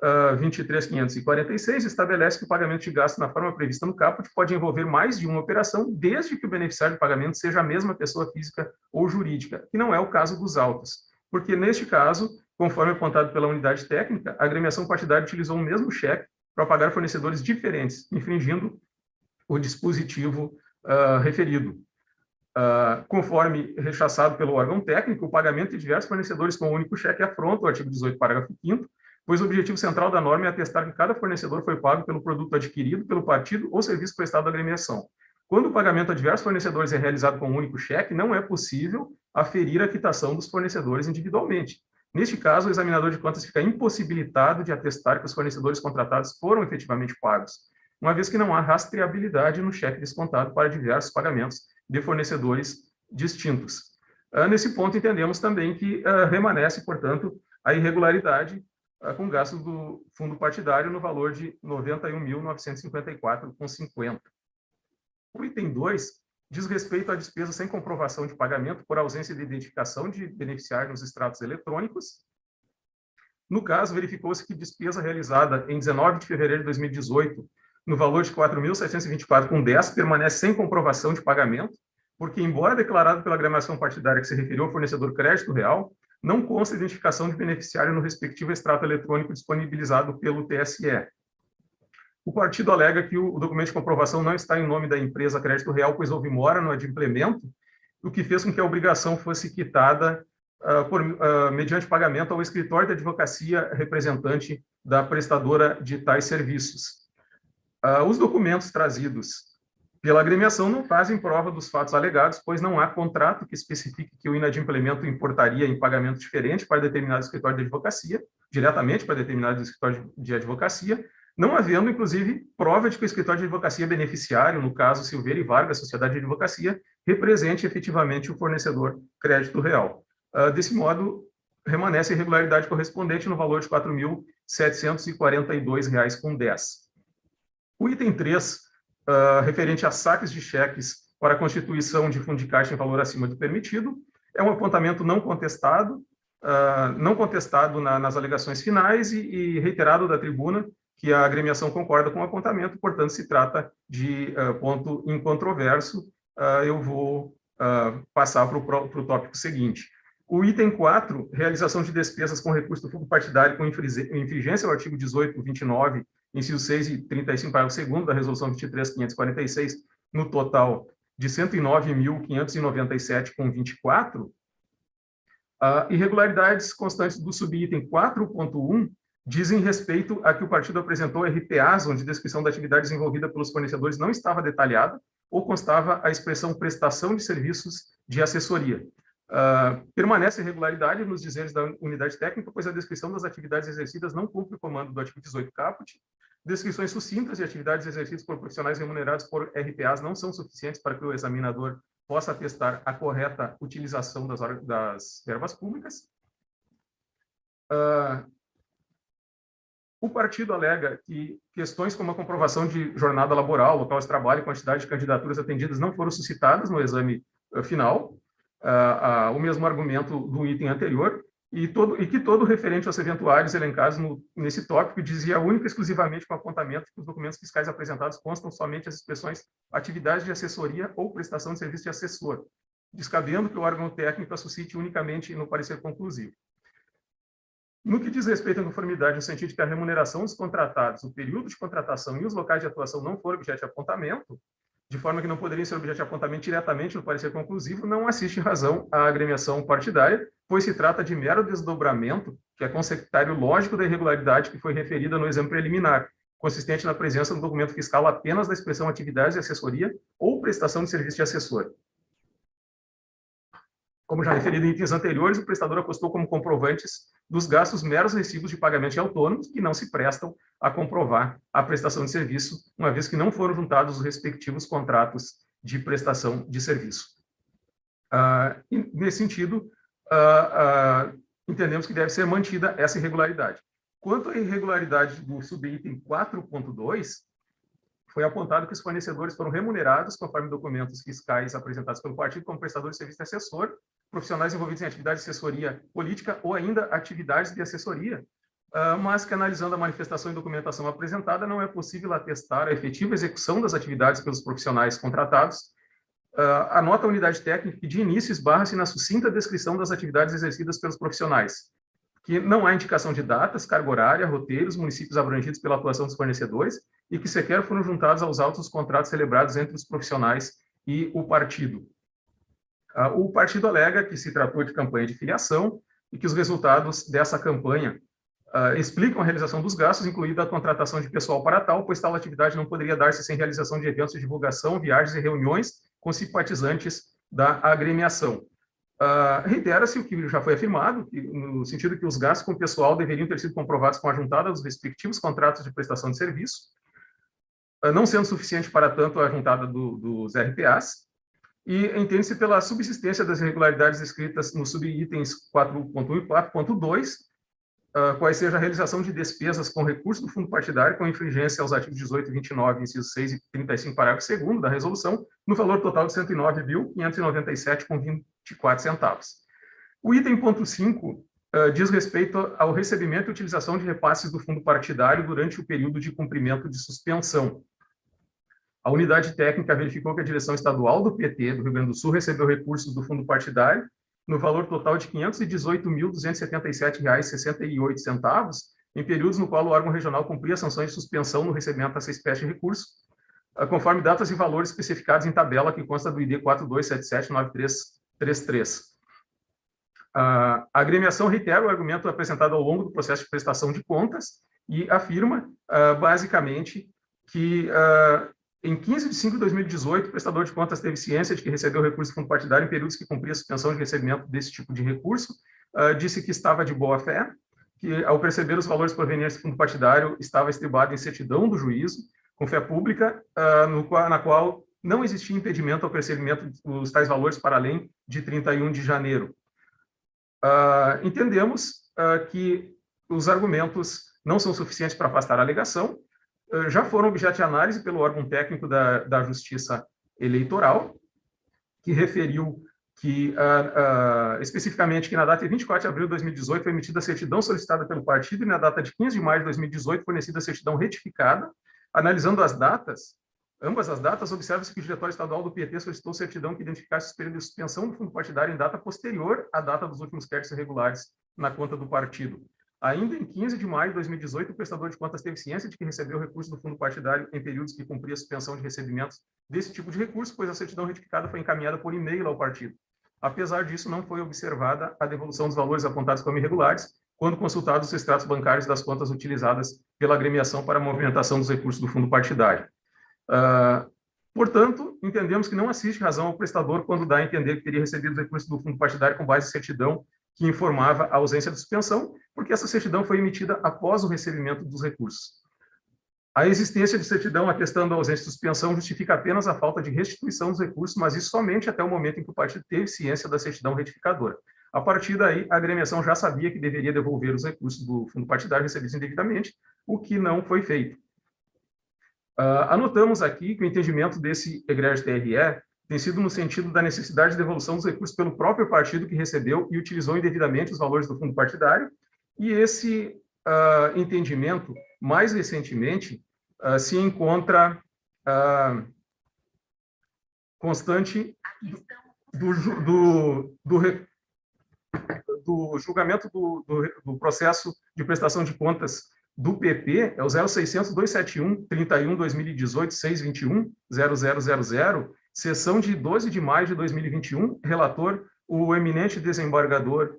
23.546 estabelece que o pagamento de gasto na forma prevista no caput pode envolver mais de uma operação, desde que o beneficiário do pagamento seja a mesma pessoa física ou jurídica, que não é o caso dos autos, porque, neste caso, conforme apontado pela unidade técnica, a agremiação partidária utilizou o mesmo cheque para pagar fornecedores diferentes, infringindo o dispositivo referido. Conforme rechaçado pelo órgão técnico, o pagamento de diversos fornecedores com um único cheque afronta o artigo 18, parágrafo 5º, pois o objetivo central da norma é atestar que cada fornecedor foi pago pelo produto adquirido pelo partido ou serviço prestado à agremiação. Quando o pagamento a diversos fornecedores é realizado com um único cheque, não é possível aferir a quitação dos fornecedores individualmente. Neste caso, o examinador de contas fica impossibilitado de atestar que os fornecedores contratados foram efetivamente pagos, uma vez que não há rastreabilidade no cheque descontado para diversos pagamentos de fornecedores distintos. Nesse ponto, entendemos também que permanece, portanto, a irregularidade com gastos do fundo partidário no valor de R$ 91.954,50. O item 2 diz respeito à despesa sem comprovação de pagamento por ausência de identificação de beneficiário nos extratos eletrônicos. No caso, verificou-se que despesa realizada em 19 de fevereiro de 2018, no valor de R$ 4.724,10, permanece sem comprovação de pagamento, porque, embora declarado pela agremiação partidária que se referiu ao fornecedor crédito real, não consta identificação de beneficiário no respectivo extrato eletrônico disponibilizado pelo TSE. O partido alega que o documento de comprovação não está em nome da empresa Crédito Real, pois houve mora no adimplemento, o que fez com que a obrigação fosse quitada mediante pagamento ao escritório de advocacia representante da prestadora de tais serviços. Os documentos trazidos pela agremiação não fazem prova dos fatos alegados, pois não há contrato que especifique que o inadimplemento importaria em pagamento diferente para determinado escritório de advocacia, diretamente para determinado escritório de advocacia, não havendo, inclusive, prova de que o escritório de advocacia beneficiário, no caso Silveira e Vargas, Sociedade de Advocacia, represente efetivamente o fornecedor crédito real. Desse modo, permanece a irregularidade correspondente no valor de R$ 4.742,10. O item 3, referente a saques de cheques para a constituição de fundo de caixa em valor acima do permitido, é um apontamento não contestado nas alegações finais e reiterado da tribuna, que a agremiação concorda com o apontamento, portanto, se trata de ponto incontroverso. Eu vou passar para o tópico seguinte. O item 4, realização de despesas com recurso do fundo partidário com infringência ao artigo 18, 29, inciso 6 e 35, parágrafo 2º da resolução 23.546, no total de R$ 109.597,24, irregularidades constantes do subitem 4.1 dizem respeito a que o partido apresentou RPAs, onde a descrição da atividade desenvolvida pelos fornecedores não estava detalhada ou constava a expressão prestação de serviços de assessoria. Permanece a irregularidade nos dizeres da unidade técnica, pois a descrição das atividades exercidas não cumpre o comando do artigo 18 caput. Descrições sucintas de atividades exercidas por profissionais remunerados por RPAs não são suficientes para que o examinador possa atestar a correta utilização das verbas públicas. O partido alega que questões como a comprovação de jornada laboral, local de trabalho e quantidade de candidaturas atendidas não foram suscitadas no exame final, o mesmo argumento do item anterior, e que todo referente aos eventuários elencados nesse tópico dizia única e exclusivamente com apontamento que os documentos fiscais apresentados constam somente as expressões atividade de assessoria ou prestação de serviço de assessor, descabendo que o órgão técnico a suscite unicamente no parecer conclusivo. No que diz respeito à conformidade, no sentido de que a remuneração dos contratados, o período de contratação e os locais de atuação não foram objeto de apontamento, de forma que não poderiam ser objeto de apontamento diretamente no parecer conclusivo, não assiste razão à agremiação partidária, pois se trata de mero desdobramento, que é consecutário lógico da irregularidade que foi referida no exame preliminar, consistente na presença no documento fiscal apenas da expressão atividades de assessoria ou prestação de serviço de assessor. Como já referido em itens anteriores, o prestador apostou como comprovantes dos gastos meros recibos de pagamento de autônomos que não se prestam a comprovar a prestação de serviço, uma vez que não foram juntados os respectivos contratos de prestação de serviço. Nesse sentido, entendemos que deve ser mantida essa irregularidade. Quanto à irregularidade do subitem 4.2, foi apontado que os fornecedores foram remunerados conforme documentos fiscais apresentados pelo partido como prestador de serviço de assessor, profissionais envolvidos em atividades de assessoria política ou ainda atividades de assessoria, mas que, analisando a manifestação e documentação apresentada, não é possível atestar a efetiva execução das atividades pelos profissionais contratados. A nota unidade técnica que de início esbarra-se na sucinta descrição das atividades exercidas pelos profissionais, que não há indicação de datas, carga horária, roteiros, municípios abrangidos pela atuação dos fornecedores e que sequer foram juntados aos autos dos contratos celebrados entre os profissionais e o partido. O partido alega que se tratou de campanha de filiação e que os resultados dessa campanha explicam a realização dos gastos, incluída a contratação de pessoal para tal, pois tal atividade não poderia dar-se sem realização de eventos de divulgação, viagens e reuniões com simpatizantes da agremiação. Reitera-se o que já foi afirmado, no sentido que os gastos com o pessoal deveriam ter sido comprovados com a juntada dos respectivos contratos de prestação de serviço, não sendo suficiente para tanto a juntada dos RPAs, e entende-se pela subsistência das irregularidades descritas nos subitens 4.1 e 4.2, quais seja a realização de despesas com recurso do fundo partidário com infringência aos artigos 18 e 29, incisos 6 e 35, parágrafo 2º da resolução, no valor total de R$ 109.597,24. O item ponto 5 diz respeito ao recebimento e utilização de repasses do fundo partidário durante o período de cumprimento de suspensão. A unidade técnica verificou que a direção estadual do PT do Rio Grande do Sul recebeu recursos do fundo partidário no valor total de R$ 518.277,68, em períodos no qual o órgão regional cumpria sanções de suspensão no recebimento dessa espécie de recurso, conforme datas e valores especificados em tabela que consta do ID 42779333. A agremiação reitera o argumento apresentado ao longo do processo de prestação de contas e afirma, basicamente, que em 15 de 5 de 2018, o prestador de contas teve ciência de que recebeu recurso do fundo partidário em períodos que cumpria a suspensão de recebimento desse tipo de recurso, disse que estava de boa-fé, que, ao perceber os valores provenientes do fundo partidário, estava estribado em certidão do juízo, com fé pública, na qual não existia impedimento ao percebimento dos tais valores para além de 31 de janeiro. Entendemos que os argumentos não são suficientes para afastar a alegação, já foram objeto de análise pelo órgão técnico da Justiça Eleitoral, que referiu que, especificamente, que na data de 24 de abril de 2018 foi emitida a certidão solicitada pelo partido e na data de 15 de maio de 2018 fornecida a certidão retificada. Analisando as datas, ambas as datas, observa-se que o diretório estadual do PT solicitou certidão que identificasse os períodos de suspensão do fundo partidário em data posterior à data dos últimos créditos irregulares na conta do partido. Ainda em 15 de maio de 2018, o prestador de contas teve ciência de que recebeu recurso do fundo partidário em períodos que cumpria a suspensão de recebimentos desse tipo de recurso, pois a certidão retificada foi encaminhada por e-mail ao partido. Apesar disso, não foi observada a devolução dos valores apontados como irregulares, quando consultados os extratos bancários das contas utilizadas pela agremiação para a movimentação dos recursos do fundo partidário. Portanto, entendemos que não assiste razão ao prestador quando dá a entender que teria recebido recursos do fundo partidário com base em certidão que informava a ausência de suspensão, porque essa certidão foi emitida após o recebimento dos recursos. A existência de certidão atestando a ausência de suspensão justifica apenas a falta de restituição dos recursos, mas isso somente até o momento em que o partido teve ciência da certidão retificadora. A partir daí, a agremiação já sabia que deveria devolver os recursos do fundo partidário recebidos indevidamente, o que não foi feito. Anotamos aqui que o entendimento desse egrégio TRE tem sido no sentido da necessidade de devolução dos recursos pelo próprio partido que recebeu e utilizou indevidamente os valores do fundo partidário, e esse entendimento, mais recentemente, se encontra constante do julgamento do processo de prestação de contas do PP é o 0600-271-31-2018-621-0000, sessão de 12 de maio de 2021, relator o eminente desembargador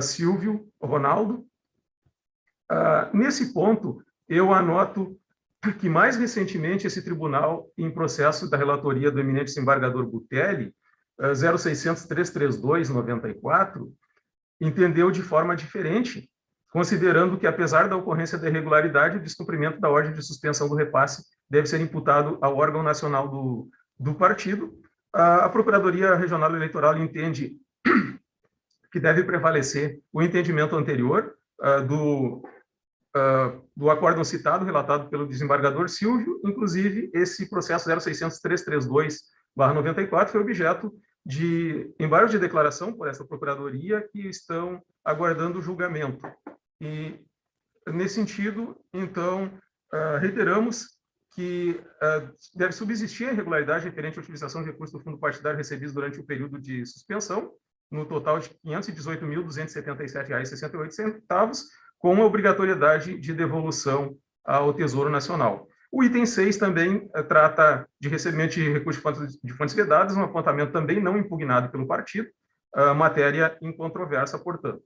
Silvio Ronaldo. Nesse ponto, eu anoto que, mais recentemente, esse tribunal, em processo da relatoria do eminente desembargador Butelli, 0600-332-94, entendeu de forma diferente, considerando que, apesar da ocorrência da irregularidade, o descumprimento da ordem de suspensão do repasse deve ser imputado ao órgão nacional do partido. A Procuradoria Regional Eleitoral entende que deve prevalecer o entendimento anterior do acórdão citado, relatado pelo desembargador Silvio. Inclusive, esse processo 0600-332/94 foi objeto de embargos de declaração por essa Procuradoria, que estão aguardando o julgamento. E, nesse sentido, então, reiteramos que deve subsistir a irregularidade referente à utilização de recursos do fundo partidário recebidos durante o período de suspensão, no total de R$ 518.277,68, com a obrigatoriedade de devolução ao Tesouro Nacional. O item 6 também trata de recebimento de recursos de fontes vedadas, um apontamento também não impugnado pelo partido, matéria incontroversa, portanto.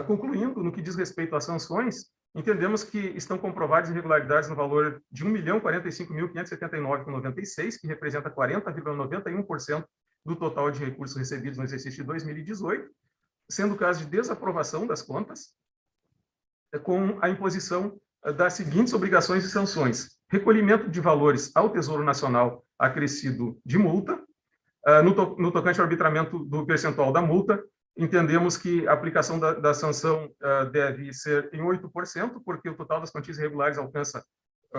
Concluindo, no que diz respeito às sanções, entendemos que estão comprovadas irregularidades no valor de R$ 1.045.579,96, que representa 40,91% do total de recursos recebidos no exercício de 2018, sendo o caso de desaprovação das contas, com a imposição das seguintes obrigações e sanções: recolhimento de valores ao Tesouro Nacional acrescido de multa. No tocante ao arbitramento do percentual da multa, entendemos que a aplicação da sanção deve ser em 8%, porque o total das quantias irregulares alcança,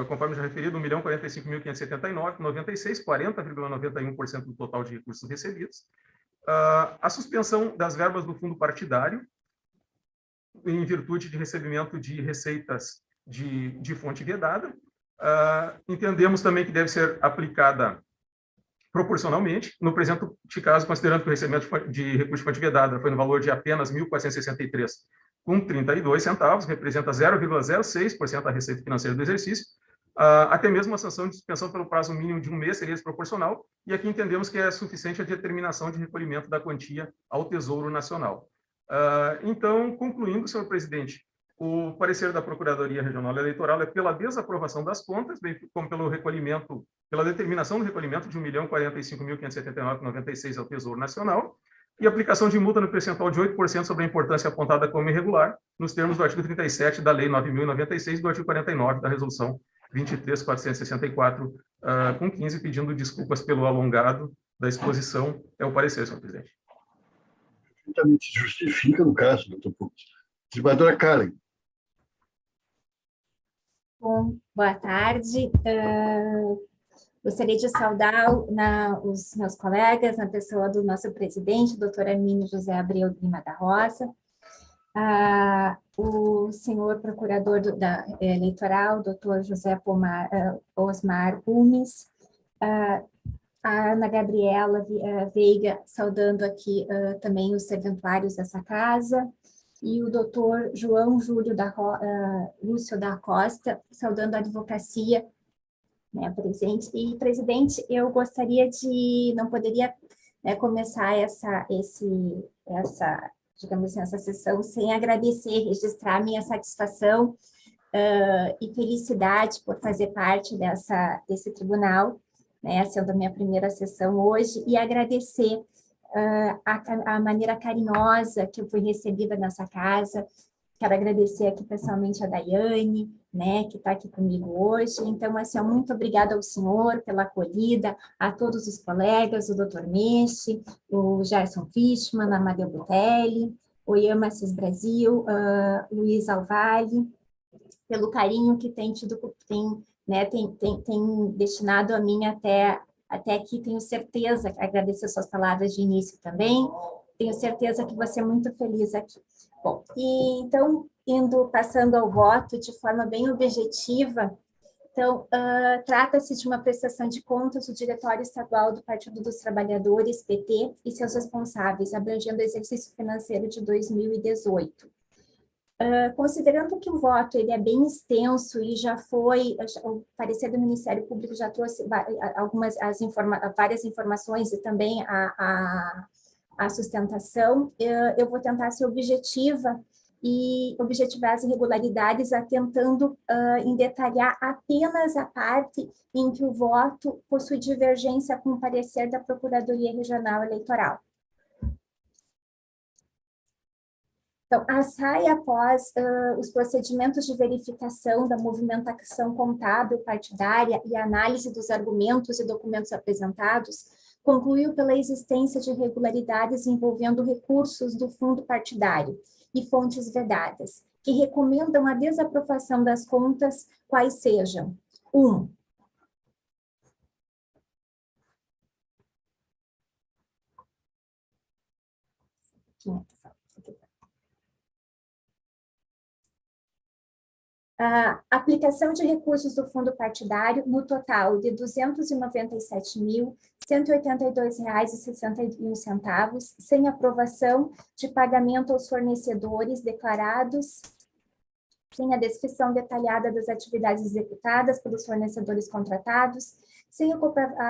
conforme já referido, R$ 1.045.579,96, 40,91% do total de recursos recebidos. A suspensão das verbas do fundo partidário, em virtude de recebimento de receitas de fonte vedada. Entendemos também que deve ser aplicada proporcionalmente. No presente caso, considerando que o recebimento de recurso de fonte vedada foi no valor de apenas R$ 1.463,32, representa 0,06% da receita financeira do exercício, até mesmo a sanção de suspensão pelo prazo mínimo de um mês seria desproporcional, e aqui entendemos que é suficiente a determinação de recolhimento da quantia ao Tesouro Nacional. Então, concluindo, senhor presidente, o parecer da Procuradoria Regional Eleitoral é pela desaprovação das contas, bem como pela determinação do recolhimento de R$ 1.045.579,96 ao Tesouro Nacional, e aplicação de multa no percentual de 8% sobre a importância apontada como irregular, nos termos do artigo 37 da Lei 9.096 e do artigo 49 da Resolução 23.464, com 15, pedindo desculpas pelo alongado da exposição. É o parecer, senhor presidente. Perfeitamente justifica no caso, doutor Fux. Desembargadora Karen. Bom, boa tarde. Gostaria de saudar os meus colegas, na pessoa do nosso presidente, doutor Hermínio José Abreu Lima da Roça, o senhor procurador eleitoral, doutor José Osmar Gomes, a Ana Gabriela Veiga, saudando aqui também os serventuários dessa casa, e o doutor João Júlio Lúcio da Costa, saudando a advocacia, né, presente. E, presidente, eu gostaria não poderia, né, começar digamos assim, essa sessão sem agradecer, registrar minha satisfação e felicidade por fazer parte desse tribunal, né, sendo a minha primeira sessão hoje, e agradecer a maneira carinhosa que eu fui recebida nessa casa. Quero agradecer aqui pessoalmente a Daiane, né, que está aqui comigo hoje. Então, assim, muito obrigada ao senhor pela acolhida, a todos os colegas, o doutor Meche, o Gerson Fishman, a Amadeu Butelli, o Iama Assis Brasil, Luiz Alvale, pelo carinho que tem destinado a mim até aqui. Tenho certeza, agradecer suas palavras de início também, tenho certeza que vou ser muito feliz aqui. Bom, e então, passando ao voto de forma bem objetiva, Então, trata-se de uma prestação de contas do Diretório Estadual do Partido dos Trabalhadores, PT, e seus responsáveis, abrangendo o exercício financeiro de 2018. Considerando que o voto ele é bem extenso e já foi, o parecer do Ministério Público já trouxe várias informações e também a sustentação, eu vou tentar ser objetiva e objetivar as irregularidades, tentando em detalhar apenas a parte em que o voto possui divergência com o parecer da Procuradoria Regional Eleitoral. Então, a SAI, após os procedimentos de verificação da movimentação contábil partidária e análise dos argumentos e documentos apresentados, concluiu pela existência de irregularidades envolvendo recursos do fundo partidário e fontes vedadas, que recomendam a desaprovação das contas, quais sejam: 1. A aplicação de recursos do fundo partidário no total de R$ 297.182,61, sem aprovação de pagamento aos fornecedores declarados, sem a descrição detalhada das atividades executadas pelos fornecedores contratados, sem a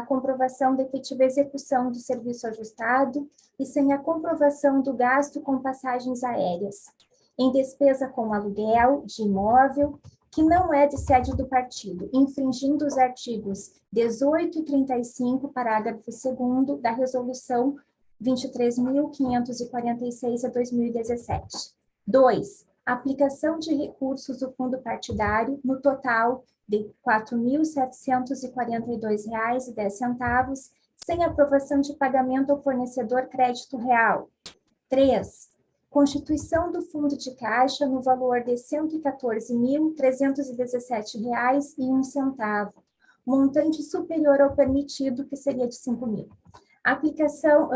comprovação da efetiva execução do serviço ajustado e sem a comprovação do gasto com passagens aéreas, em despesa com aluguel de imóvel, que não é de sede do partido, infringindo os artigos 18 e 35, parágrafo 2º da Resolução 23.546/2017. 2. Aplicação de recursos do fundo partidário no total de R$ 4.742,10, sem aprovação de pagamento ao fornecedor crédito real. 3. Constituição do fundo de caixa no valor de R$ 114.317,01, montante superior ao permitido, que seria de R$ 5.000. Aplicação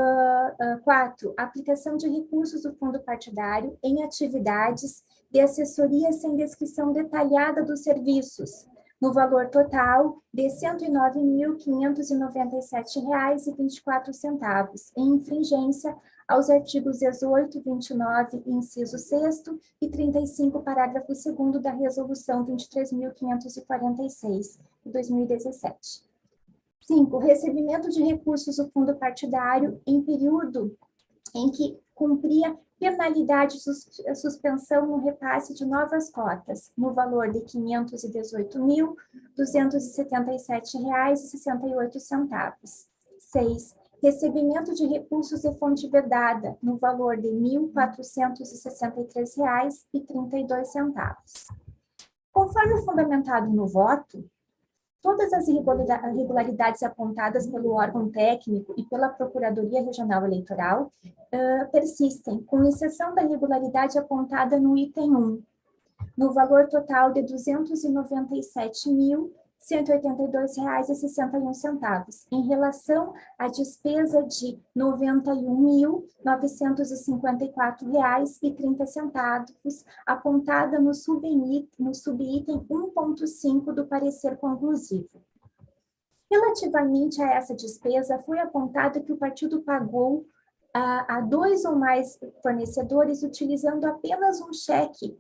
4. Aplicação de recursos do fundo partidário em atividades de assessoria sem descrição detalhada dos serviços, no valor total de R$ 109.597,24, em infringência aos artigos 18, 29, inciso 6º e 35, parágrafo 2º da Resolução 23.546, de 2017. 5. Recebimento de recursos do fundo partidário em período em que cumpria penalidade de suspensão no repasse de novas cotas, no valor de R$ 518.277,68. 6. Recebimento de recursos de fonte vedada, no valor de R$ 1.463,32. Conforme fundamentado no voto, todas as irregularidades apontadas pelo órgão técnico e pela Procuradoria Regional Eleitoral persistem, com exceção da irregularidade apontada no item 1, no valor total de R$ 297.182,61, em relação à despesa de R$ 91.954,30, apontada no subitem 1.5 do parecer conclusivo. Relativamente a essa despesa, foi apontado que o partido pagou a 2 ou mais fornecedores utilizando apenas um cheque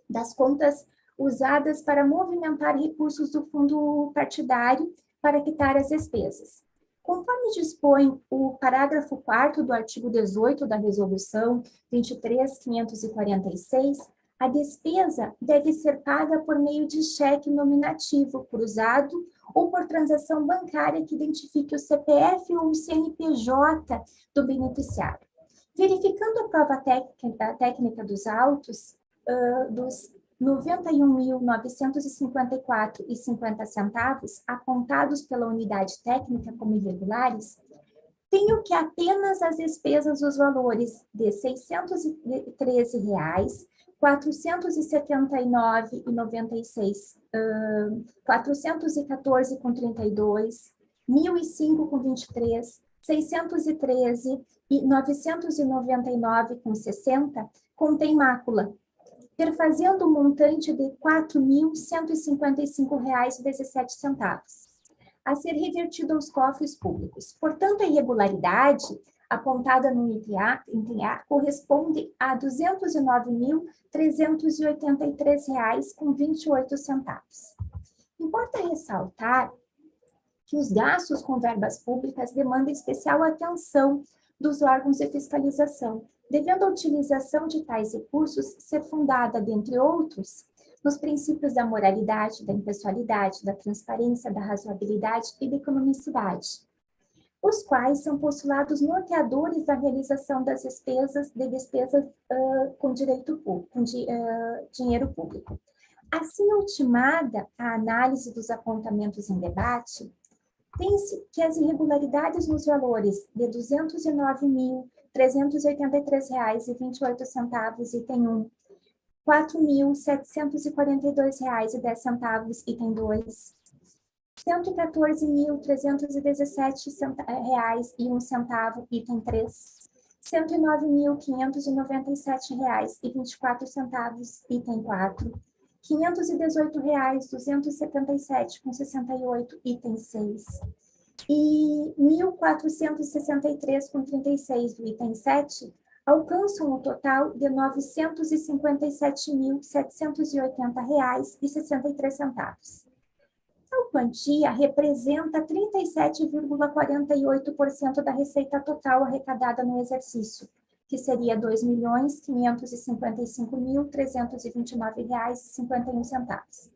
das contas usadas para movimentar recursos do fundo partidário para quitar as despesas. Conforme dispõe o parágrafo 4º do artigo 18 da Resolução 23.546, a despesa deve ser paga por meio de cheque nominativo cruzado ou por transação bancária que identifique o CPF ou o CNPJ do beneficiário. Verificando a prova técnica dos autos, dos R$ 91.954,50 apontados pela unidade técnica como irregulares, tenho que apenas as despesas dos valores de R$ 613,00, R$ 479,96, R$ 414,32, R$ 1.005,23, R$ 613 e R$ 999,60 contém mácula, perfazendo um montante de R$ 4.155,17, a ser revertido aos cofres públicos. Portanto, a irregularidade apontada no item A corresponde a R$ 209.383,28. Importa ressaltar que os gastos com verbas públicas demandam especial atenção dos órgãos de fiscalização, devendo a utilização de tais recursos ser fundada, dentre outros, nos princípios da moralidade, da impessoalidade, da transparência, da razoabilidade e da economicidade, os quais são postulados norteadores da realização das despesas com dinheiro público. Assim ultimada a análise dos apontamentos em debate, tem-se que as irregularidades nos valores de R$ 209.383,28, item 1, R$ 4.742,10, item 2, R$ 114.317,01, item 3, R$ 109.597,24, item 4, R$ 518,277,68, item 6, e R$ 1.463,36 do item 7, alcançam um total de R$ 957.780,63. Tal quantia representa 37,48% da receita total arrecadada no exercício, que seria R$ 2.555.329,51,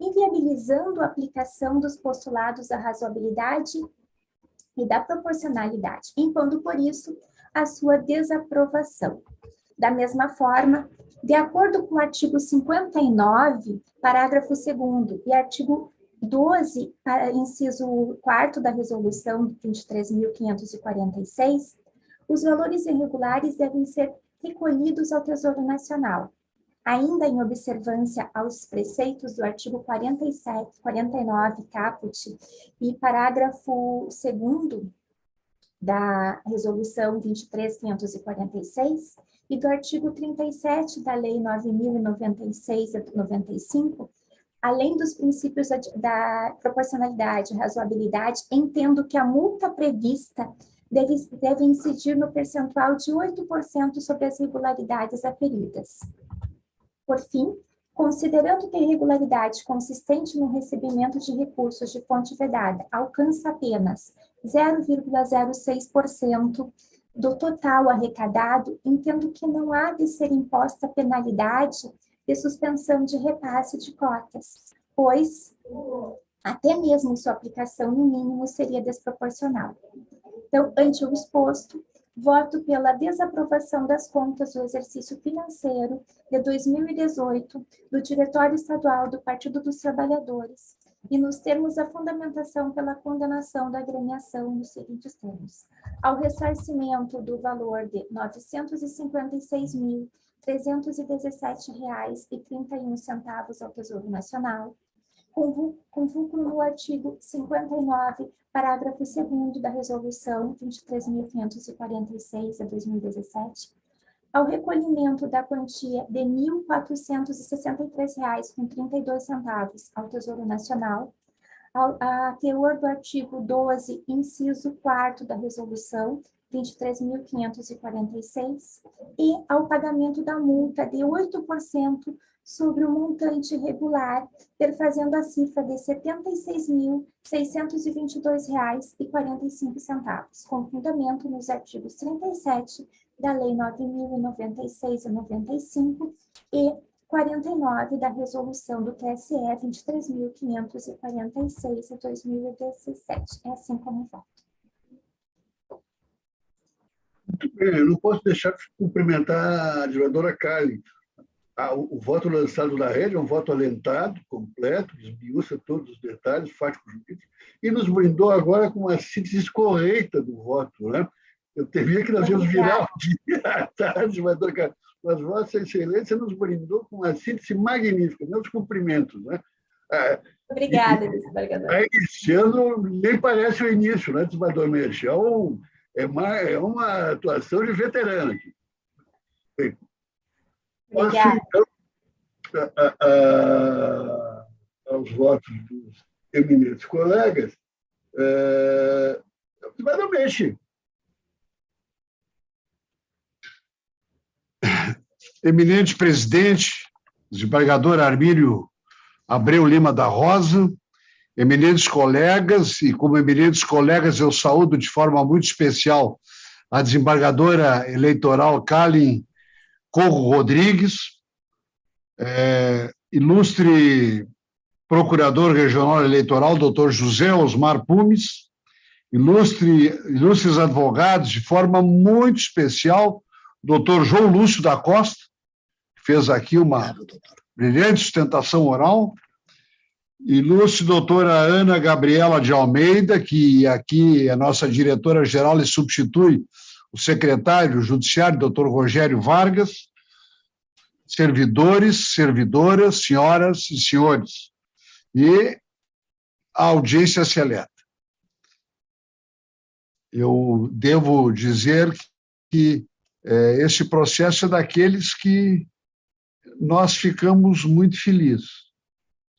inviabilizando a aplicação dos postulados da razoabilidade e da proporcionalidade, impondo, por isso, a sua desaprovação. Da mesma forma, de acordo com o artigo 59, parágrafo 2º, e artigo 12, inciso 4º da resolução 23.546, os valores irregulares devem ser recolhidos ao Tesouro Nacional, ainda em observância aos preceitos do artigo 49, caput, e parágrafo 2º da resolução 23.546 e do artigo 37 da Lei 9.096/95, além dos princípios da proporcionalidade e razoabilidade, entendo que a multa prevista deve incidir no percentual de 8% sobre as irregularidades aferidas. Por fim, considerando que a irregularidade consistente no recebimento de recursos de fonte vedada alcança apenas 0,06% do total arrecadado, entendo que não há de ser imposta penalidade de suspensão de repasse de cotas, pois até mesmo sua aplicação no mínimo seria desproporcional. Então, ante o exposto, voto pela desaprovação das contas do exercício financeiro de 2018 do Diretório Estadual do Partido dos Trabalhadores e nos termos da fundamentação pela condenação da agremiação nos seguintes termos: ao ressarcimento do valor de R$ 956.317,31 ao Tesouro Nacional, com vínculo no artigo 59, parágrafo 2º da Resolução 23.546, de 2017, ao recolhimento da quantia de R$ 1.463,32 ao Tesouro Nacional, a teor do artigo 12, inciso 4º da Resolução 23.546, e ao pagamento da multa de 8% sobre o montante regular, perfazendo a cifra de R$ 76.622,45, com fundamento nos artigos 37 da Lei 9.096/95 e 49 da Resolução do TSE 23.546 de 2017. É assim como voto. Muito bem, eu não posso deixar de cumprimentar a advogada Carli. O voto lançado na rede é um voto alentado, completo, esmiuça todos os detalhes, fáticos jurídicos, e nos brindou agora com uma síntese correta do voto, né? Eu temia que nós íamos virar o dia à tarde, advogada Carli, mas Vossa Excelência nos brindou com uma síntese magnífica, meus cumprimentos, né? Obrigada, desembargador. Esse ano nem parece o início, né, desembargador Merchel? É uma atuação de veterano aqui. Bem, Obrigada. então, aos votos dos eminentes colegas, aproximadamente. Eminente presidente, desembargador Armírio Abreu Lima da Rosa, eminentes colegas, e como eminentes colegas eu saúdo de forma muito especial a desembargadora eleitoral Kallen Corro Rodrigues, ilustre procurador regional eleitoral, doutor José Osmar Pumes, ilustres advogados, de forma muito especial, doutor João Lúcio da Costa, que fez aqui uma brilhante sustentação oral, ilustre doutora Ana Gabriela de Almeida, que aqui é nossa diretora-geral e substitui o secretário judiciário, doutor Rogério Vargas, servidores, servidoras, senhoras e senhores, e a audiência seleta. Eu devo dizer que esse processo é daqueles que nós ficamos muito felizes,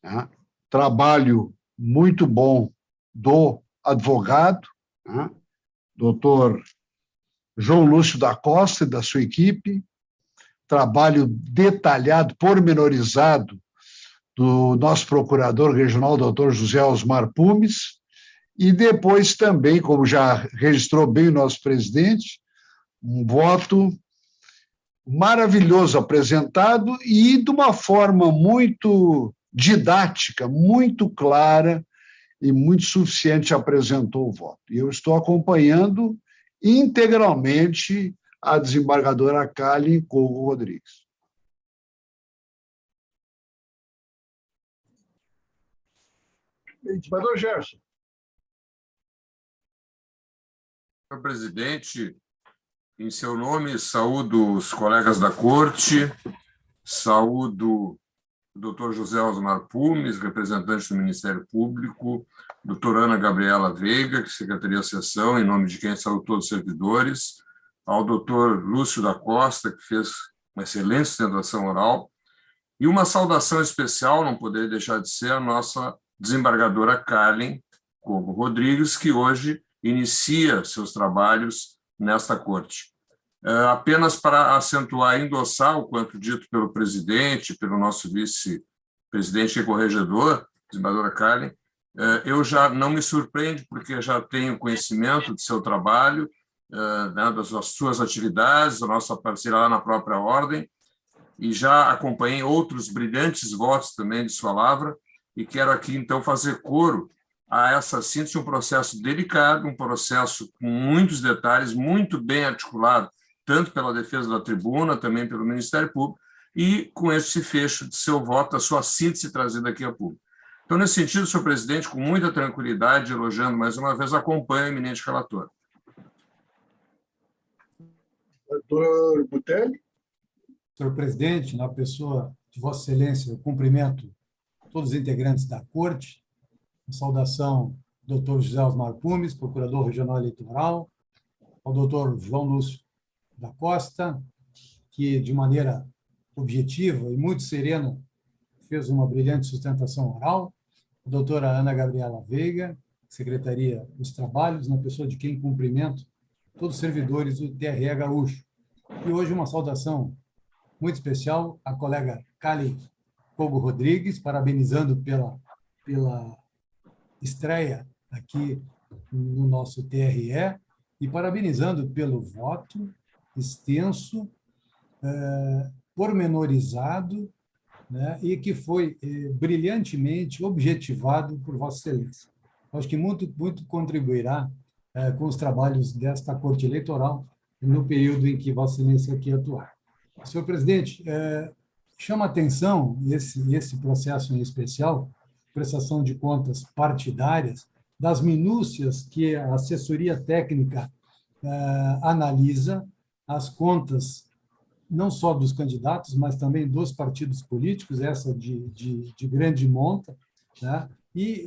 né? Trabalho muito bom do advogado, né? Doutor João Lúcio da Costa e da sua equipe, trabalho detalhado, pormenorizado do nosso procurador regional, doutor José Osmar Pumes, e depois também, como já registrou bem o nosso presidente, um voto maravilhoso apresentado e de uma forma muito didática, muito clara e muito suficiente apresentou o voto. E eu estou acompanhando integralmente a desembargadora Kallen Corro Rodrigues. Desembargador Gerson. Senhor presidente, em seu nome, saúdo os colegas da Corte, saúdo o doutor José Osmar Pumes, representante do Ministério Público, doutora Ana Gabriela Veiga, que secretaria da sessão, em nome de quem saúdo todos os servidores, ao doutor Lúcio da Costa, que fez uma excelente sustentação oral, e uma saudação especial, não poderia deixar de ser, a nossa desembargadora Kallen Corro Rodrigues, que hoje inicia seus trabalhos nesta corte. Apenas para acentuar e endossar o quanto dito pelo presidente, pelo nosso vice-presidente e corregedor, desembargadora Kallen, eu já não me surpreende, porque já tenho conhecimento de seu trabalho, né, das suas atividades, da nossa parceria lá na própria ordem, e já acompanhei outros brilhantes votos também de sua lavra, e quero aqui, então, fazer coro a essa síntese, um processo delicado, um processo com muitos detalhes, muito bem articulado, tanto pela defesa da tribuna, também pelo Ministério Público, e com esse fecho de seu voto, a sua síntese trazida aqui a público. Então, nesse sentido, senhor presidente, com muita tranquilidade, elogiando mais uma vez, acompanho o eminente relator. Doutor Butelli. Senhor presidente, na pessoa de Vossa Excelência, eu cumprimento todos os integrantes da Corte, uma saudação ao doutor José Osmar Pumes, procurador regional eleitoral, ao doutor João Lúcio da Costa, que, de maneira objetiva e muito serena, fez uma brilhante sustentação oral, a doutora Ana Gabriela Veiga, Secretaria dos Trabalhos, na pessoa de quem cumprimento todos os servidores do TRE Gaúcho. E hoje uma saudação muito especial à colega Kallen Corro Rodrigues, parabenizando pela estreia aqui no nosso TRE e parabenizando pelo voto extenso, pormenorizado, né, e que foi brilhantemente objetivado por Vossa Excelência. Acho que muito contribuirá com os trabalhos desta Corte Eleitoral no período em que Vossa Excelência aqui atuar. Senhor presidente, chama a atenção esse processo em especial, prestação de contas partidárias, das minúcias que a assessoria técnica analisa, as contas não só dos candidatos, mas também dos partidos políticos, essa de grande monta, né? E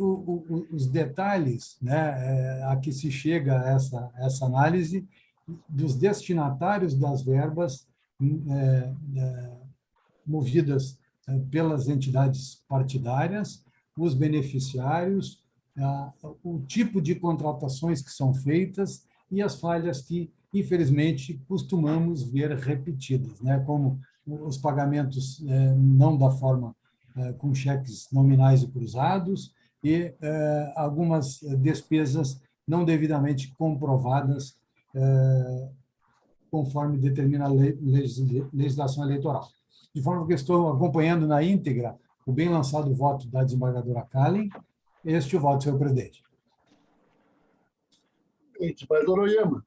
os detalhes, né, a que se chega a essa análise dos destinatários das verbas movidas pelas entidades partidárias, os beneficiários, o tipo de contratações que são feitas e as falhas que, infelizmente, costumamos ver repetidas, né? Como os pagamentos não da forma com cheques nominais e cruzados e algumas despesas não devidamente comprovadas conforme determina a legislação eleitoral. De forma que estou acompanhando na íntegra o bem lançado voto da desembargadora Kallen. Este é o voto, senhor presidente. Desembargador Oyama.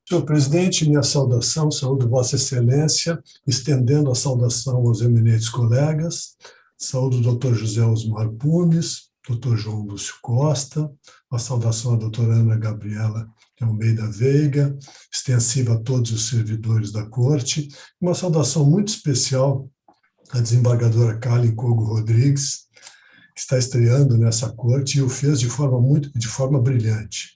Senhor presidente, minha saudação, saúdo Vossa Excelência, estendendo a saudação aos eminentes colegas, saúdo o doutor José Osmar Pumes, doutor João Lúcio Costa, a saudação à doutora Ana Gabriela Almeida Veiga, extensiva a todos os servidores da Corte, uma saudação muito especial à desembargadora Kallen Cogo Rodrigues, que está estreando nessa Corte e o fez de forma brilhante.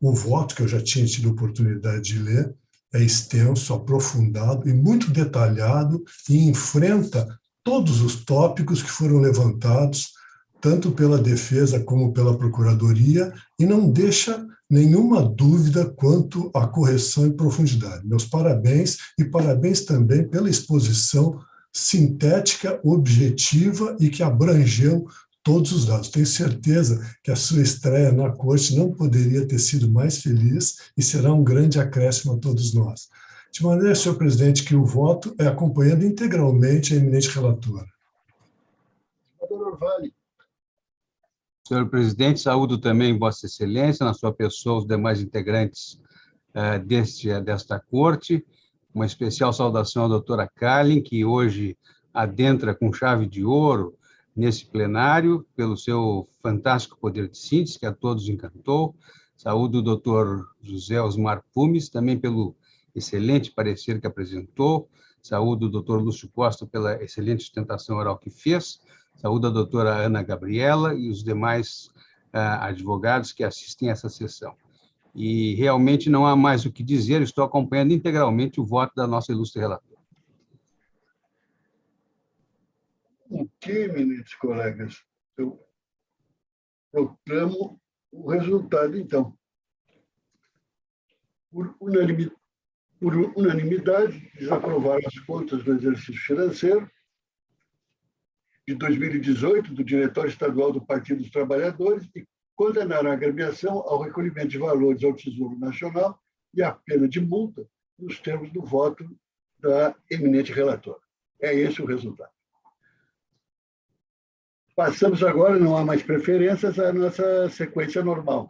O voto, que eu já tinha tido oportunidade de ler, é extenso, aprofundado e muito detalhado e enfrenta todos os tópicos que foram levantados, tanto pela defesa como pela procuradoria, e não deixa nenhuma dúvida quanto à correção e profundidade. Meus parabéns e parabéns também pela exposição sintética, objetiva e que abrangeu todos os dados. Tenho certeza que a sua estreia na Corte não poderia ter sido mais feliz e será um grande acréscimo a todos nós. De maneira, senhor presidente, que o voto é acompanhando integralmente a eminente relatora. Senhor presidente, saúdo também Vossa Excelência, na sua pessoa, os demais integrantes desta Corte. Uma especial saudação à doutora Kallen, que hoje adentra com chave de ouro nesse plenário, pelo seu fantástico poder de síntese, que a todos encantou. Saúdo o doutor José Osmar Pumes, também pelo excelente parecer que apresentou. Saúdo o doutor Lúcio Costa pela excelente sustentação oral que fez. Saúdo a doutora Ana Gabriela e os demais advogados que assistem a essa sessão. E realmente não há mais o que dizer, estou acompanhando integralmente o voto da nossa ilustre relatora. Ok, eminentes colegas, eu proclamo o resultado, então. Por unanimidade, desaprovaram as contas do exercício financeiro de 2018 do Diretório Estadual do Partido dos Trabalhadores e condenaram a agremiação ao recolhimento de valores ao Tesouro Nacional e à pena de multa, nos termos do voto da eminente relatora. É esse o resultado. Passamos agora, não há mais preferências, à nossa sequência normal.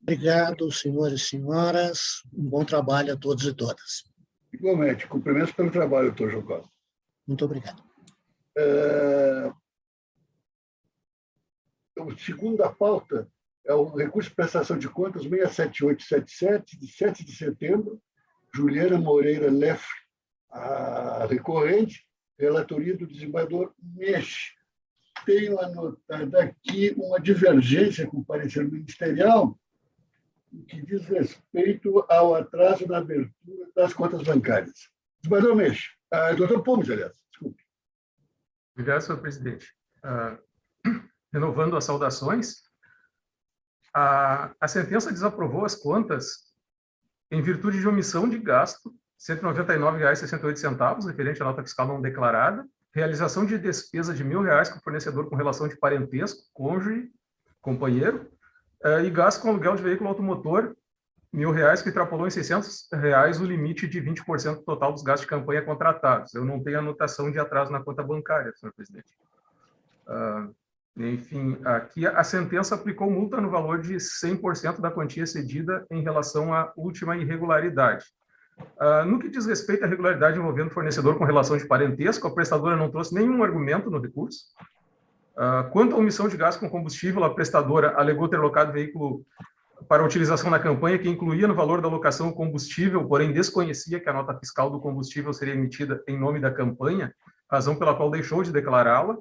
Obrigado, senhores e senhoras. Um bom trabalho a todos e todas. Igualmente, cumprimentos pelo trabalho, doutor João Costa. Muito obrigado. A segunda pauta é o recurso de prestação de contas 67877, de 7 de setembro, Juliana Moreira Leffre, a recorrente, relatoria do desembargador Meche. Tenho anotado aqui uma divergência com o parecer ministerial que diz respeito ao atraso na abertura das contas bancárias. Desembargador Meche, doutor Pumes, aliás, desculpe. Obrigado, senhor presidente. Renovando as saudações, a sentença desaprovou as contas em virtude de omissão de gasto, R$ 199,68, referente à nota fiscal não declarada, realização de despesa de R$ 1.000 com fornecedor com relação de parentesco, cônjuge, companheiro, e gasto com aluguel de veículo automotor, R$ 1.000, que extrapolou em R$ 600 o limite de 20% total dos gastos de campanha contratados. Eu não tenho anotação de atraso na conta bancária, senhor presidente. Enfim, aqui a sentença aplicou multa no valor de 100% da quantia excedida em relação à última irregularidade. No que diz respeito à irregularidade envolvendo fornecedor com relação de parentesco, a prestadora não trouxe nenhum argumento no recurso. Quanto à omissão de gasto com combustível, a prestadora alegou ter locado veículo para utilização na campanha que incluía no valor da locação o combustível, porém desconhecia que a nota fiscal do combustível seria emitida em nome da campanha, razão pela qual deixou de declará-la.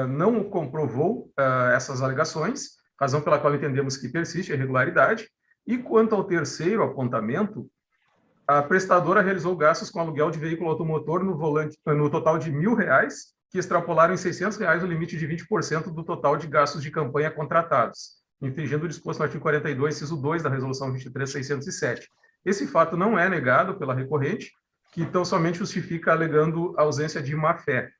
Não comprovou essas alegações, razão pela qual entendemos que persiste a irregularidade. E quanto ao terceiro apontamento, a prestadora realizou gastos com aluguel de veículo automotor no total de R$1.000, que extrapolaram em R$600 o limite de 20% do total de gastos de campanha contratados, infringindo o disposto no artigo 42, inciso 2 da Resolução 23.607. Esse fato não é negado pela recorrente, que então somente justifica alegando ausência de má-fé.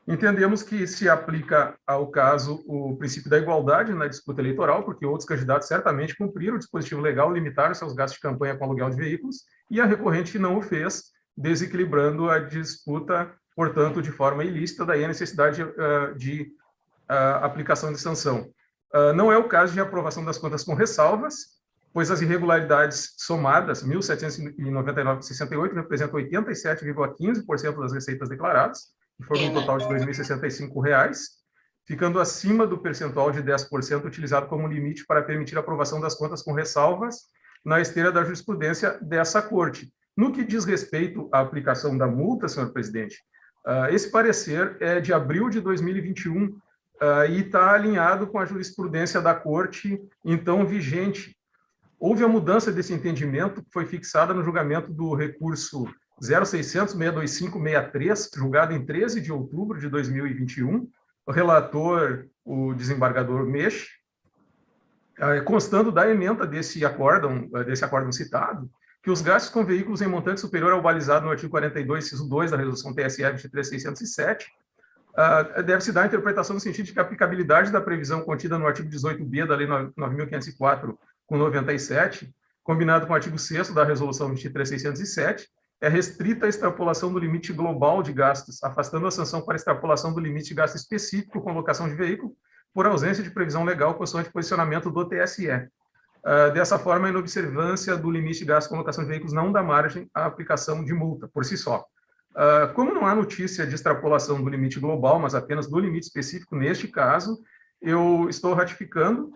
Entendemos que se aplica ao caso o princípio da igualdade na disputa eleitoral, porque outros candidatos certamente cumpriram o dispositivo legal, limitaram seus gastos de campanha com aluguel de veículos, e a recorrente não o fez, desequilibrando a disputa, portanto, de forma ilícita, daí a necessidade de aplicação de sanção. Não é o caso de aprovação das contas com ressalvas, pois as irregularidades somadas, 1.799,68, representam 87,15% das receitas declaradas, que foram um total de R$ 2.065, ficando acima do percentual de 10% utilizado como limite para permitir a aprovação das contas com ressalvas na esteira da jurisprudência dessa Corte. No que diz respeito à aplicação da multa, senhor presidente, esse parecer é de abril de 2021 e está alinhado com a jurisprudência da Corte, então, vigente. Houve a mudança desse entendimento, que foi fixada no julgamento do recurso 0600-625-63, julgado em 13 de outubro de 2021, o relator, o desembargador Mech, constando da ementa desse acórdão citado, que os gastos com veículos em montante superior ao balizado no artigo 42, inciso 2 da Resolução TSE 23.607, deve-se dar a interpretação no sentido de que a aplicabilidade da previsão contida no artigo 18b da Lei 9.504, com 97, combinado com o artigo 6º da Resolução 23.607, é restrita a extrapolação do limite global de gastos, afastando a sanção para extrapolação do limite de gasto específico com locação de veículo, por ausência de previsão legal consoante posicionamento do TSE. Dessa forma, a inobservância do limite de gasto com locação de veículos não dá margem à aplicação de multa, por si só. Como não há notícia de extrapolação do limite global, mas apenas do limite específico neste caso, eu estou retificando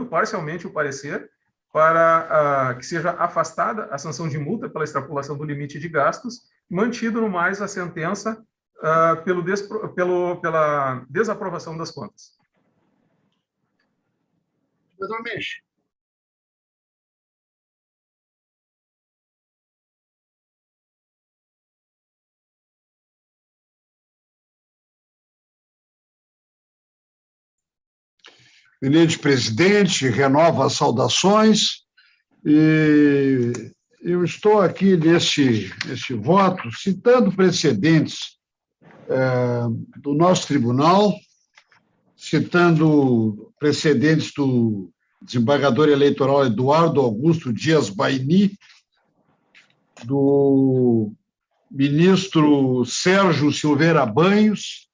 parcialmente o parecer, para que seja afastada a sanção de multa pela extrapolação do limite de gastos, mantido no mais a sentença pela desaprovação das contas. Doutor Mech. Eminente presidente, renova as saudações, e eu estou aqui nesse voto citando precedentes do nosso tribunal, citando precedentes do desembargador eleitoral Eduardo Augusto Dias Baini, do ministro Sérgio Silveira Banhos,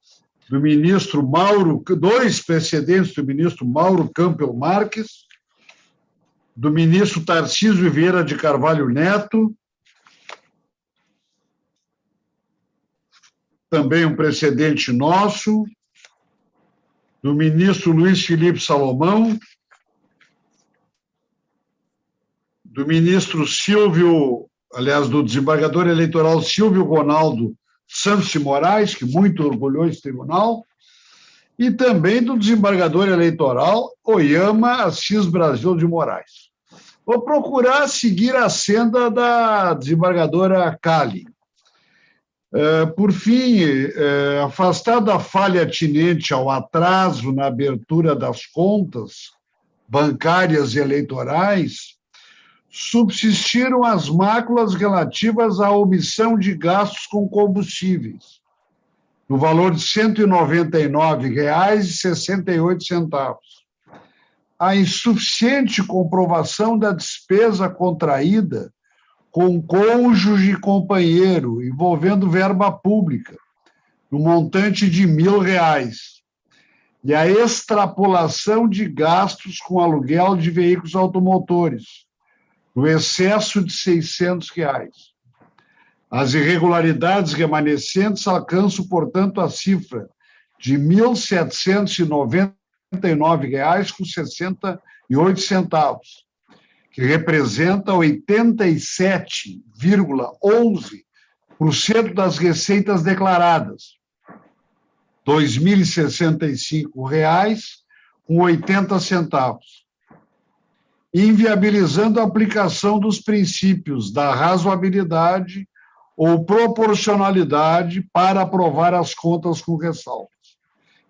do ministro Mauro, dois precedentes do ministro Mauro Campbell Marques, do ministro Tarcísio Vieira de Carvalho Neto, também um precedente nosso, do ministro Luiz Felipe Salomão, do ministro do desembargador eleitoral Silvio Ronaldo Santos de Moraes, que muito orgulhou esse tribunal, e também do desembargador eleitoral Oyama Assis Brasil de Moraes. Vou procurar seguir a senda da desembargadora Cali. Por fim, afastada a falha atinente ao atraso na abertura das contas bancárias e eleitorais, subsistiram as máculas relativas à omissão de gastos com combustíveis, no valor de R$ 199,68. A insuficiente comprovação da despesa contraída com cônjuge e companheiro, envolvendo verba pública, no montante de R$ 1.000, e a extrapolação de gastos com aluguel de veículos automotores, no excesso de R$ 600. As irregularidades remanescentes alcançam, portanto, a cifra de R$ 1.799,68, que representa 87,11% das receitas declaradas, R$ 2.065,80. inviabilizando a aplicação dos princípios da razoabilidade ou proporcionalidade para aprovar as contas com ressalvas.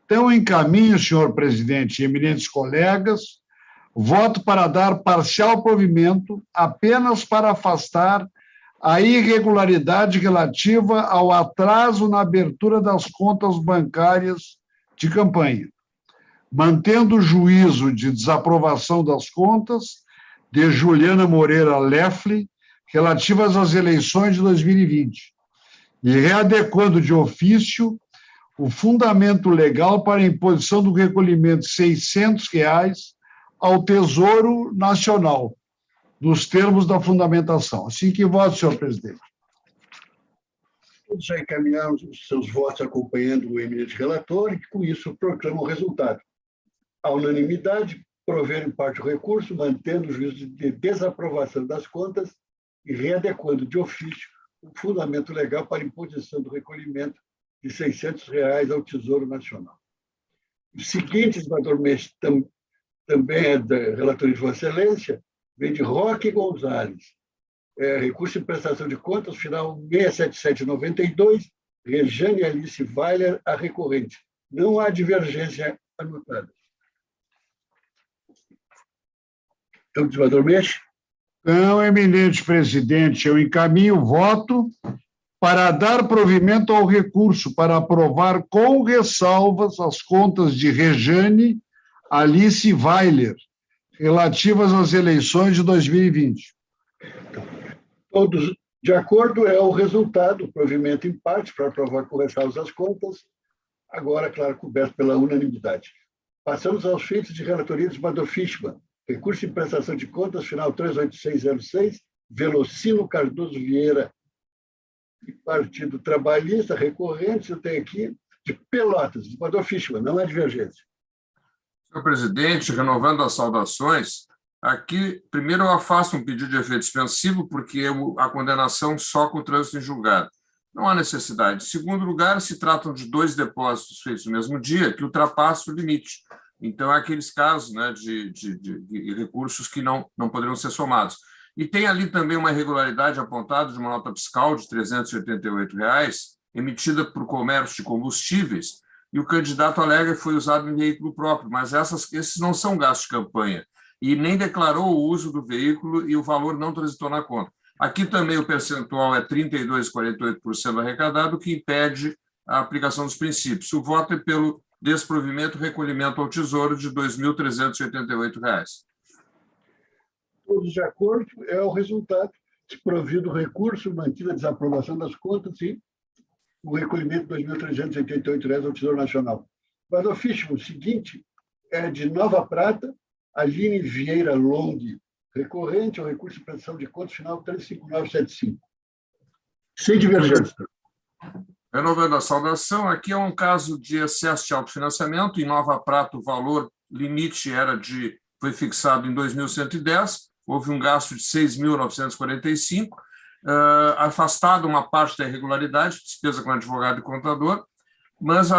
Então, encaminho, senhor presidente e eminentes colegas, voto para dar parcial provimento apenas para afastar a irregularidade relativa ao atraso na abertura das contas bancárias de campanha, mantendo o juízo de desaprovação das contas de Juliana Moreira Leffle, relativas às eleições de 2020, e readequando de ofício o fundamento legal para a imposição do recolhimento de R$ 600 ao Tesouro Nacional, nos termos da fundamentação. Assim que voto, senhor presidente. Todos já encaminharam os seus votos acompanhando o eminente relator e, com isso, proclamam o resultado. A unanimidade, prover em parte o recurso, mantendo o juízo de desaprovação das contas e readequando de ofício o fundamento legal para a imposição do recolhimento de R$ 600 ao Tesouro Nacional. O seguinte, senador Mendes, também é da relatoria de Vossa Excelência, vem de Roque Gonzalez. Recurso de prestação de contas, final 67792, Rejane Alice Weiler, a recorrente. Não há divergência anotada. Então, senador Mendes. Então, eminente presidente, eu encaminho o voto para dar provimento ao recurso para aprovar com ressalvas as contas de Rejane Alice Weiler, relativas às eleições de 2020. Todos de acordo, é o resultado, o provimento em parte para aprovar com ressalvas as contas, agora, claro, coberto pela unanimidade. Passamos aos feitos de relatoria de Esmador Fischmann. Recurso de prestação de contas, final 38606, Velocino Cardoso Vieira, Partido Trabalhista, recorrente, eu tenho aqui, de Pelotas, Esmador Fischmann, não é divergência. Senhor presidente, renovando as saudações, aqui, primeiro eu afasto um pedido de efeito suspensivo, porque a condenação só com o trânsito em julgado. Não há necessidade. Em segundo lugar, se tratam de 2 depósitos feitos no mesmo dia, que ultrapassam o limite. Então, há aqueles casos, né, de recursos que não poderiam ser somados. E tem ali também uma irregularidade apontada de uma nota fiscal de R$ 388, emitida por comércio de combustíveis, e o candidato alega que foi usado em veículo próprio, mas esses não são gastos de campanha, e nem declarou o uso do veículo e o valor não transitou na conta. Aqui também o percentual é 32,48% arrecadado, o que impede a aplicação dos princípios. O voto é pelo desprovimento e recolhimento ao Tesouro de R$ 2.388. Todos de acordo, é o resultado. Desprovido o recurso, mantida a desaprovação das contas e o recolhimento de R$ 2.388 ao Tesouro Nacional. Mas o Fischmann, o seguinte, é de Nova Prata, Aline Vieira Long, recorrente ao recurso de prestação de contas final 35975. Sem divergência. Renovando a saudação, aqui é um caso de excesso de autofinanciamento. Em Nova Prata, o valor limite foi fixado em 2.110, houve um gasto de 6.945, afastado uma parte da irregularidade, despesa com advogado e contador, mas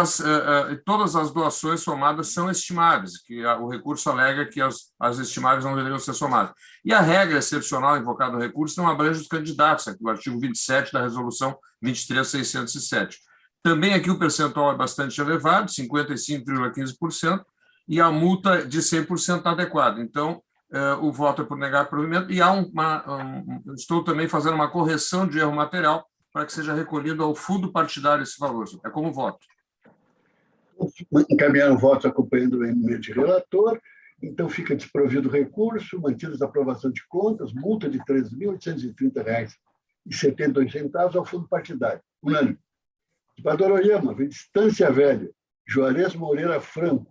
todas as doações somadas são estimáveis, que o recurso alega que as estimáveis não deveriam ser somadas. E a regra excepcional invocada no recurso não abrange os candidatos, aqui o artigo 27 da resolução 23.607. Também aqui o percentual é bastante elevado, 55,15%, e a multa de 100% está adequada. Então, o voto é por negar provimento, e estou também fazendo uma correção de erro material para que seja recolhido ao fundo partidário esse valor. É como voto. Encaminharam votos acompanhando o eminente relator, então fica desprovido o recurso, mantidas a aprovação de contas, multa de R$ 3.830,72 ao fundo partidário. Unânime. Esmador Oyama, vem de Estância Velha, Juarez Moreira Franco,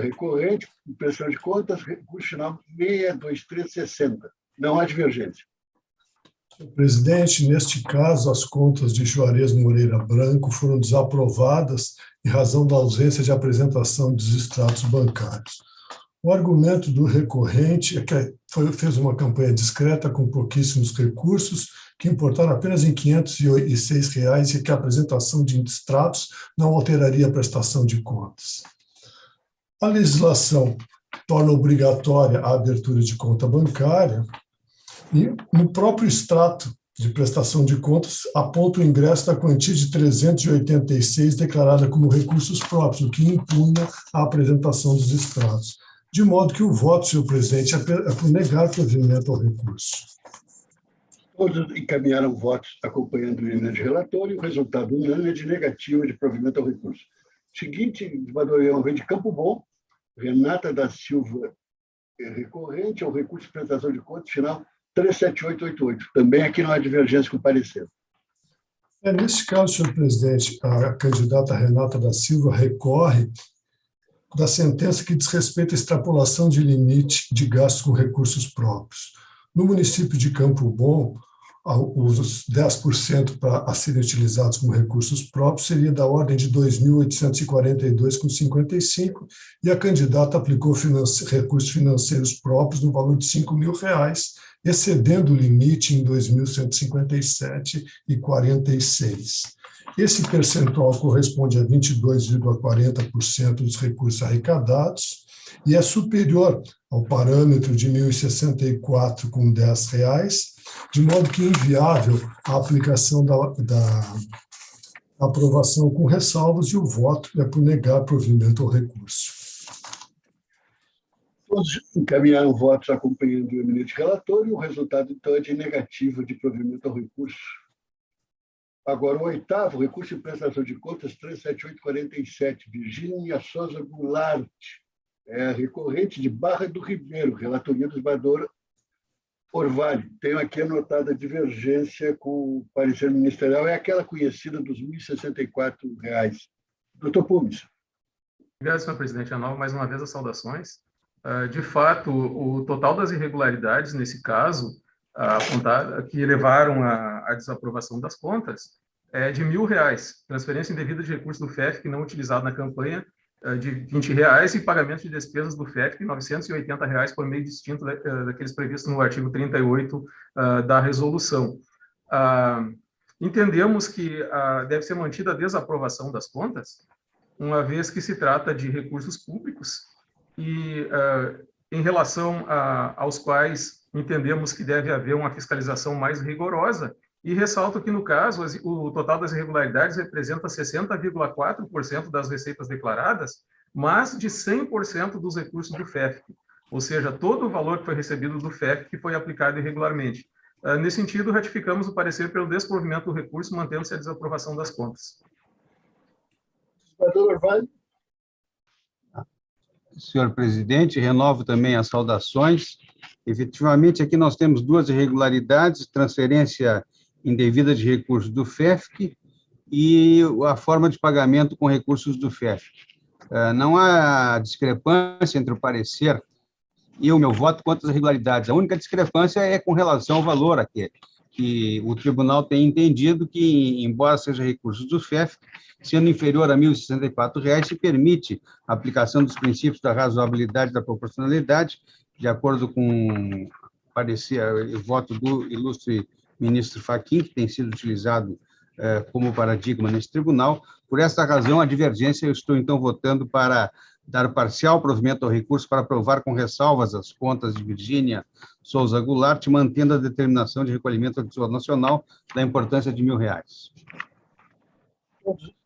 recorrente, prestação de contas, recurso final 62360. Não há divergência. Senhor presidente, neste caso, as contas de Juarez Moreira Branco foram desaprovadas em razão da ausência de apresentação dos extratos bancários. O argumento do recorrente é que fez uma campanha discreta com pouquíssimos recursos, que importaram apenas em R$ 506 e que a apresentação de extratos não alteraria a prestação de contas. A legislação torna obrigatória a abertura de conta bancária, e no próprio extrato de prestação de contas aponta o ingresso da quantia de 386 declarada como recursos próprios, o que impunha a apresentação dos extratos. De modo que o voto, senhor presidente, é por negar provimento ao recurso. Todos encaminharam votos acompanhando o emenda de relator e o resultado unânime é de negativa de provimento ao recurso. Seguinte, desembargador vem de Campo Bom, Renata da Silva recorrente ao recurso de prestação de contas final 37888. Também aqui não há divergência com o parecer. Nesse caso, senhor presidente, a candidata Renata da Silva recorre da sentença que diz respeito à extrapolação de limite de gastos com recursos próprios. No município de Campo Bom, os 10% a serem utilizados como recursos próprios seria da ordem de 2.842,55, e a candidata aplicou recursos financeiros próprios no valor de R$5.000, excedendo o limite em 2.157,46. Esse percentual corresponde a 22,40% dos recursos arrecadados e é superior ao parâmetro de R$ 1.064,10, de modo que é inviável a aplicação da aprovação com ressalvas, e o voto é por negar provimento ao recurso. Todos encaminharam votos acompanhando o eminente relator e o resultado, então, é de negativa de provimento ao recurso. Agora, o oitavo, recurso de prestação de contas 37847, Virgínia Souza Goulart, recorrente de Barra do Ribeiro, relatoria do desembargador Orvalho. Tenho aqui anotada a divergência com o parecer ministerial, é aquela conhecida dos R$ 1.064. Doutor Pumes. Obrigado, senhor presidente. Renovo mais uma vez as saudações. De fato, o total das irregularidades, nesse caso, que levaram à desaprovação das contas, é de R$ 1.000, transferência indevida de recursos do FEFC não utilizado na campanha de R$ 20 e pagamento de despesas do FEFC R$ 980 por meio distinto daqueles previstos no artigo 38 da resolução. Entendemos que deve ser mantida a desaprovação das contas, uma vez que se trata de recursos públicos e em relação aos quais entendemos que deve haver uma fiscalização mais rigorosa, e ressalto que, no caso, o total das irregularidades representa 60,4% das receitas declaradas, mas de 100% dos recursos do FEFC, ou seja, todo o valor que foi recebido do FEFC que foi aplicado irregularmente. Nesse sentido, ratificamos o parecer pelo desprovimento do recurso, mantendo-se a desaprovação das contas. Senador Orvalho. Senhor presidente, renovo também as saudações. Efetivamente, aqui nós temos duas irregularidades: transferência indevida de recursos do FEFC e a forma de pagamento com recursos do FEFC. Não há discrepância entre o parecer e o meu voto quanto às irregularidades. A única discrepância é com relação ao valor aquele, que o tribunal tem entendido que, embora seja recursos do FEFC, sendo inferior a R$ 1.064, se permite a aplicação dos princípios da razoabilidade e da proporcionalidade, de acordo com o parecer e voto do ilustre ministro Fachin, que tem sido utilizado como paradigma nesse tribunal. Por esta razão, a divergência, eu estou, então, votando para dar parcial provimento ao recurso para aprovar com ressalvas as contas de Virgínia Souza Goulart, mantendo a determinação de recolhimento do Tesouro Nacional da importância de R$ 1.000.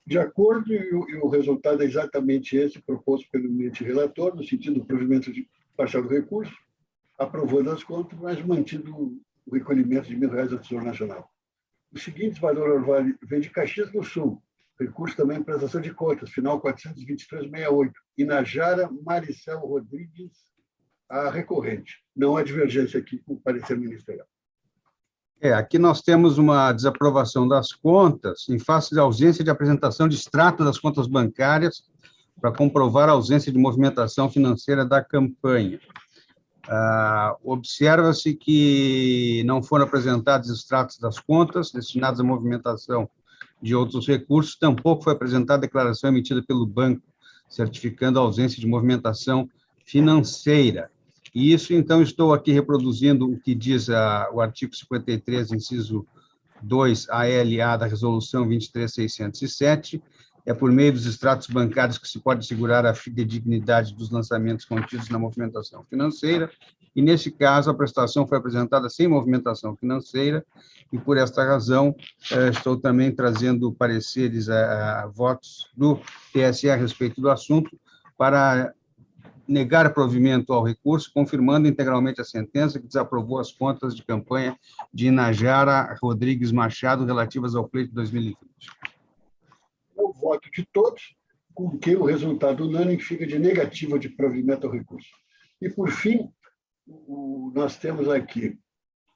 De acordo, e o resultado é exatamente esse proposto pelo eminente relator, no sentido do provimento parcial do recurso, aprovando as contas, mas mantido o recolhimento de R$ 1.000 ao Tesouro Nacional. O seguinte, desembargador Orvalho, vem de Caxias do Sul, recurso também em prestação de contas, final 42368, Inajara Maricel Rodrigues, a recorrente. Não há divergência aqui com o parecer ministerial. Aqui nós temos uma desaprovação das contas em face da ausência de apresentação de extrato das contas bancárias para comprovar a ausência de movimentação financeira da campanha. Observa-se que não foram apresentados extratos das contas destinados à movimentação de outros recursos, tampouco foi apresentada a declaração emitida pelo banco, certificando a ausência de movimentação financeira. E isso, então, estou aqui reproduzindo o que diz o artigo 53, inciso 2, ALA da Resolução 23.607, é por meio dos extratos bancários que se pode assegurar a fidedignidade dos lançamentos contidos na movimentação financeira, e, nesse caso, a prestação foi apresentada sem movimentação financeira, e, por esta razão, estou também trazendo pareceres, votos do TSE a respeito do assunto, para negar provimento ao recurso, confirmando integralmente a sentença que desaprovou as contas de campanha de Inajara Rodrigues Machado relativas ao pleito de 2020. O voto de todos, com que o resultado unânime fica de negativa de provimento ao recurso. E, por fim, nós temos aqui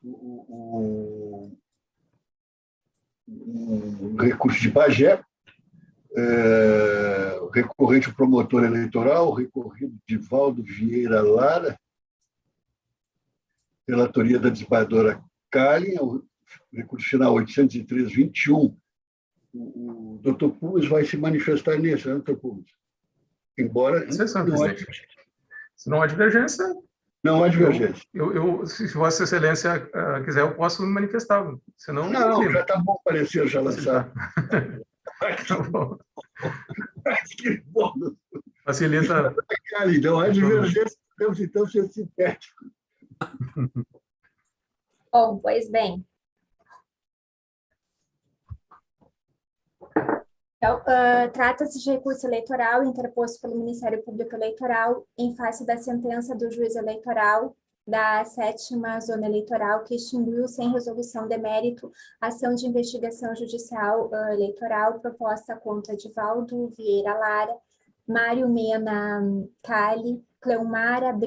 o recurso de Bagé, recorrente o promotor eleitoral, recorrido Divaldo Vieira Lara, relatoria da desembargadora Kalin, o recurso final 803-21. O doutor Pumes vai se manifestar nisso, né, doutor Pumes? Embora se não há divergência... Não há divergência. Se Vossa Excelência quiser, eu posso me manifestar. Senão, não, já está bom parecer já lançado. Que bom. Facilita. Não há divergência, podemos então ser sintéticos. Bom, pois bem. Então, trata-se de recurso eleitoral interposto pelo Ministério Público Eleitoral em face da sentença do juiz eleitoral da 7ª Zona Eleitoral, que extinguiu sem resolução de mérito a ação de investigação judicial eleitoral proposta contra Divaldo Vieira Lara, Mário Mena Cali, Cleomara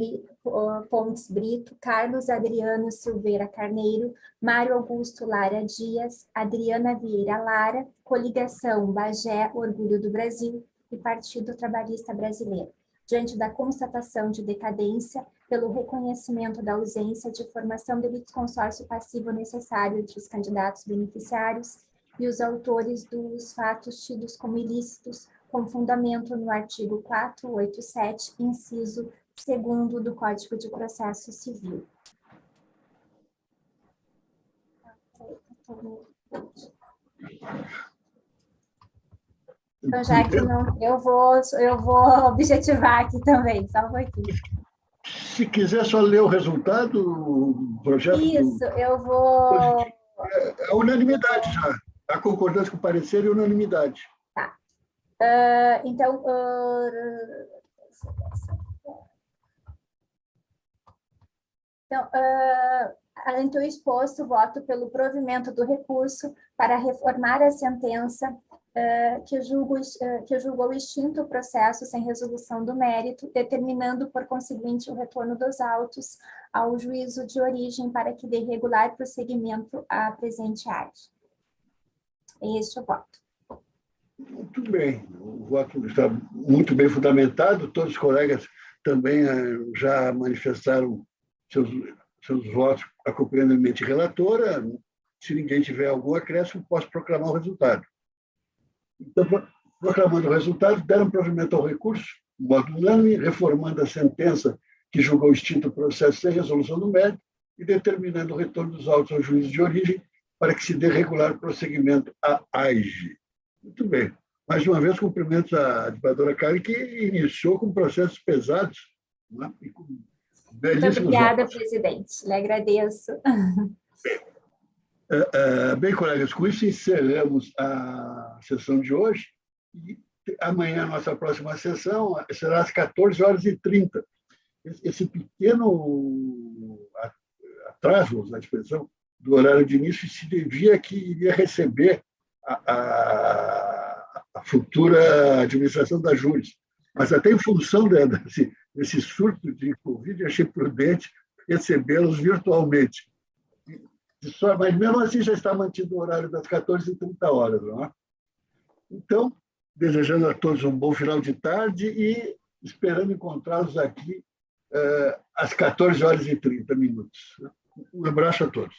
Pontes Brito, Carlos Adriano Silveira Carneiro, Mário Augusto Lara Dias, Adriana Vieira Lara, Coligação Bagé Orgulho do Brasil e Partido Trabalhista Brasileiro, diante da constatação de decadência pelo reconhecimento da ausência de formação de litisconsórcio passivo necessário entre os candidatos beneficiários e os autores dos fatos tidos como ilícitos, com fundamento no artigo 487, inciso 2º do Código de Processo Civil. Então, já que não, eu vou objetivar aqui também, só um pouquinho. Se quiser só ler o resultado, o projeto... Isso, eu vou... É unanimidade já. A concordância com o parecer e unanimidade. Tá. Então, além do exposto, voto pelo provimento do recurso para reformar a sentença que julgou extinto o processo sem resolução do mérito, determinando, por conseguinte, o retorno dos autos ao juízo de origem para que dê regular prosseguimento à presente arte. É este o voto. Muito bem. O voto está muito bem fundamentado. Todos os colegas também já manifestaram seus votos acompanhando a mente relatora. Se ninguém tiver algum acréscimo, posso proclamar o resultado. Então, proclamando o resultado, deram provimento ao recurso, de modo unânime, reformando a sentença que julgou extinto o processo sem resolução do mérito e determinando o retorno dos autos ao juízo de origem para que se dê regular prosseguimento à AIGE. Muito bem. Mais uma vez, cumprimentos à desembargadora Kalin, que iniciou com processos pesados, né? E com belíssimos. Muito obrigada, presidente. Lhe agradeço. Bem, colegas, com isso encerramos a sessão de hoje. E amanhã, a nossa próxima sessão será às 14h30. Esse pequeno atraso, na expressão, do horário de início se devia que iria receber a futura administração da Júris. Mas até em função desse surto de Covid, achei prudente recebê-los virtualmente. Mas mesmo assim já está mantido o horário das 14h30, não é? Então, desejando a todos um bom final de tarde e esperando encontrá-los aqui às 14h30. Um abraço a todos.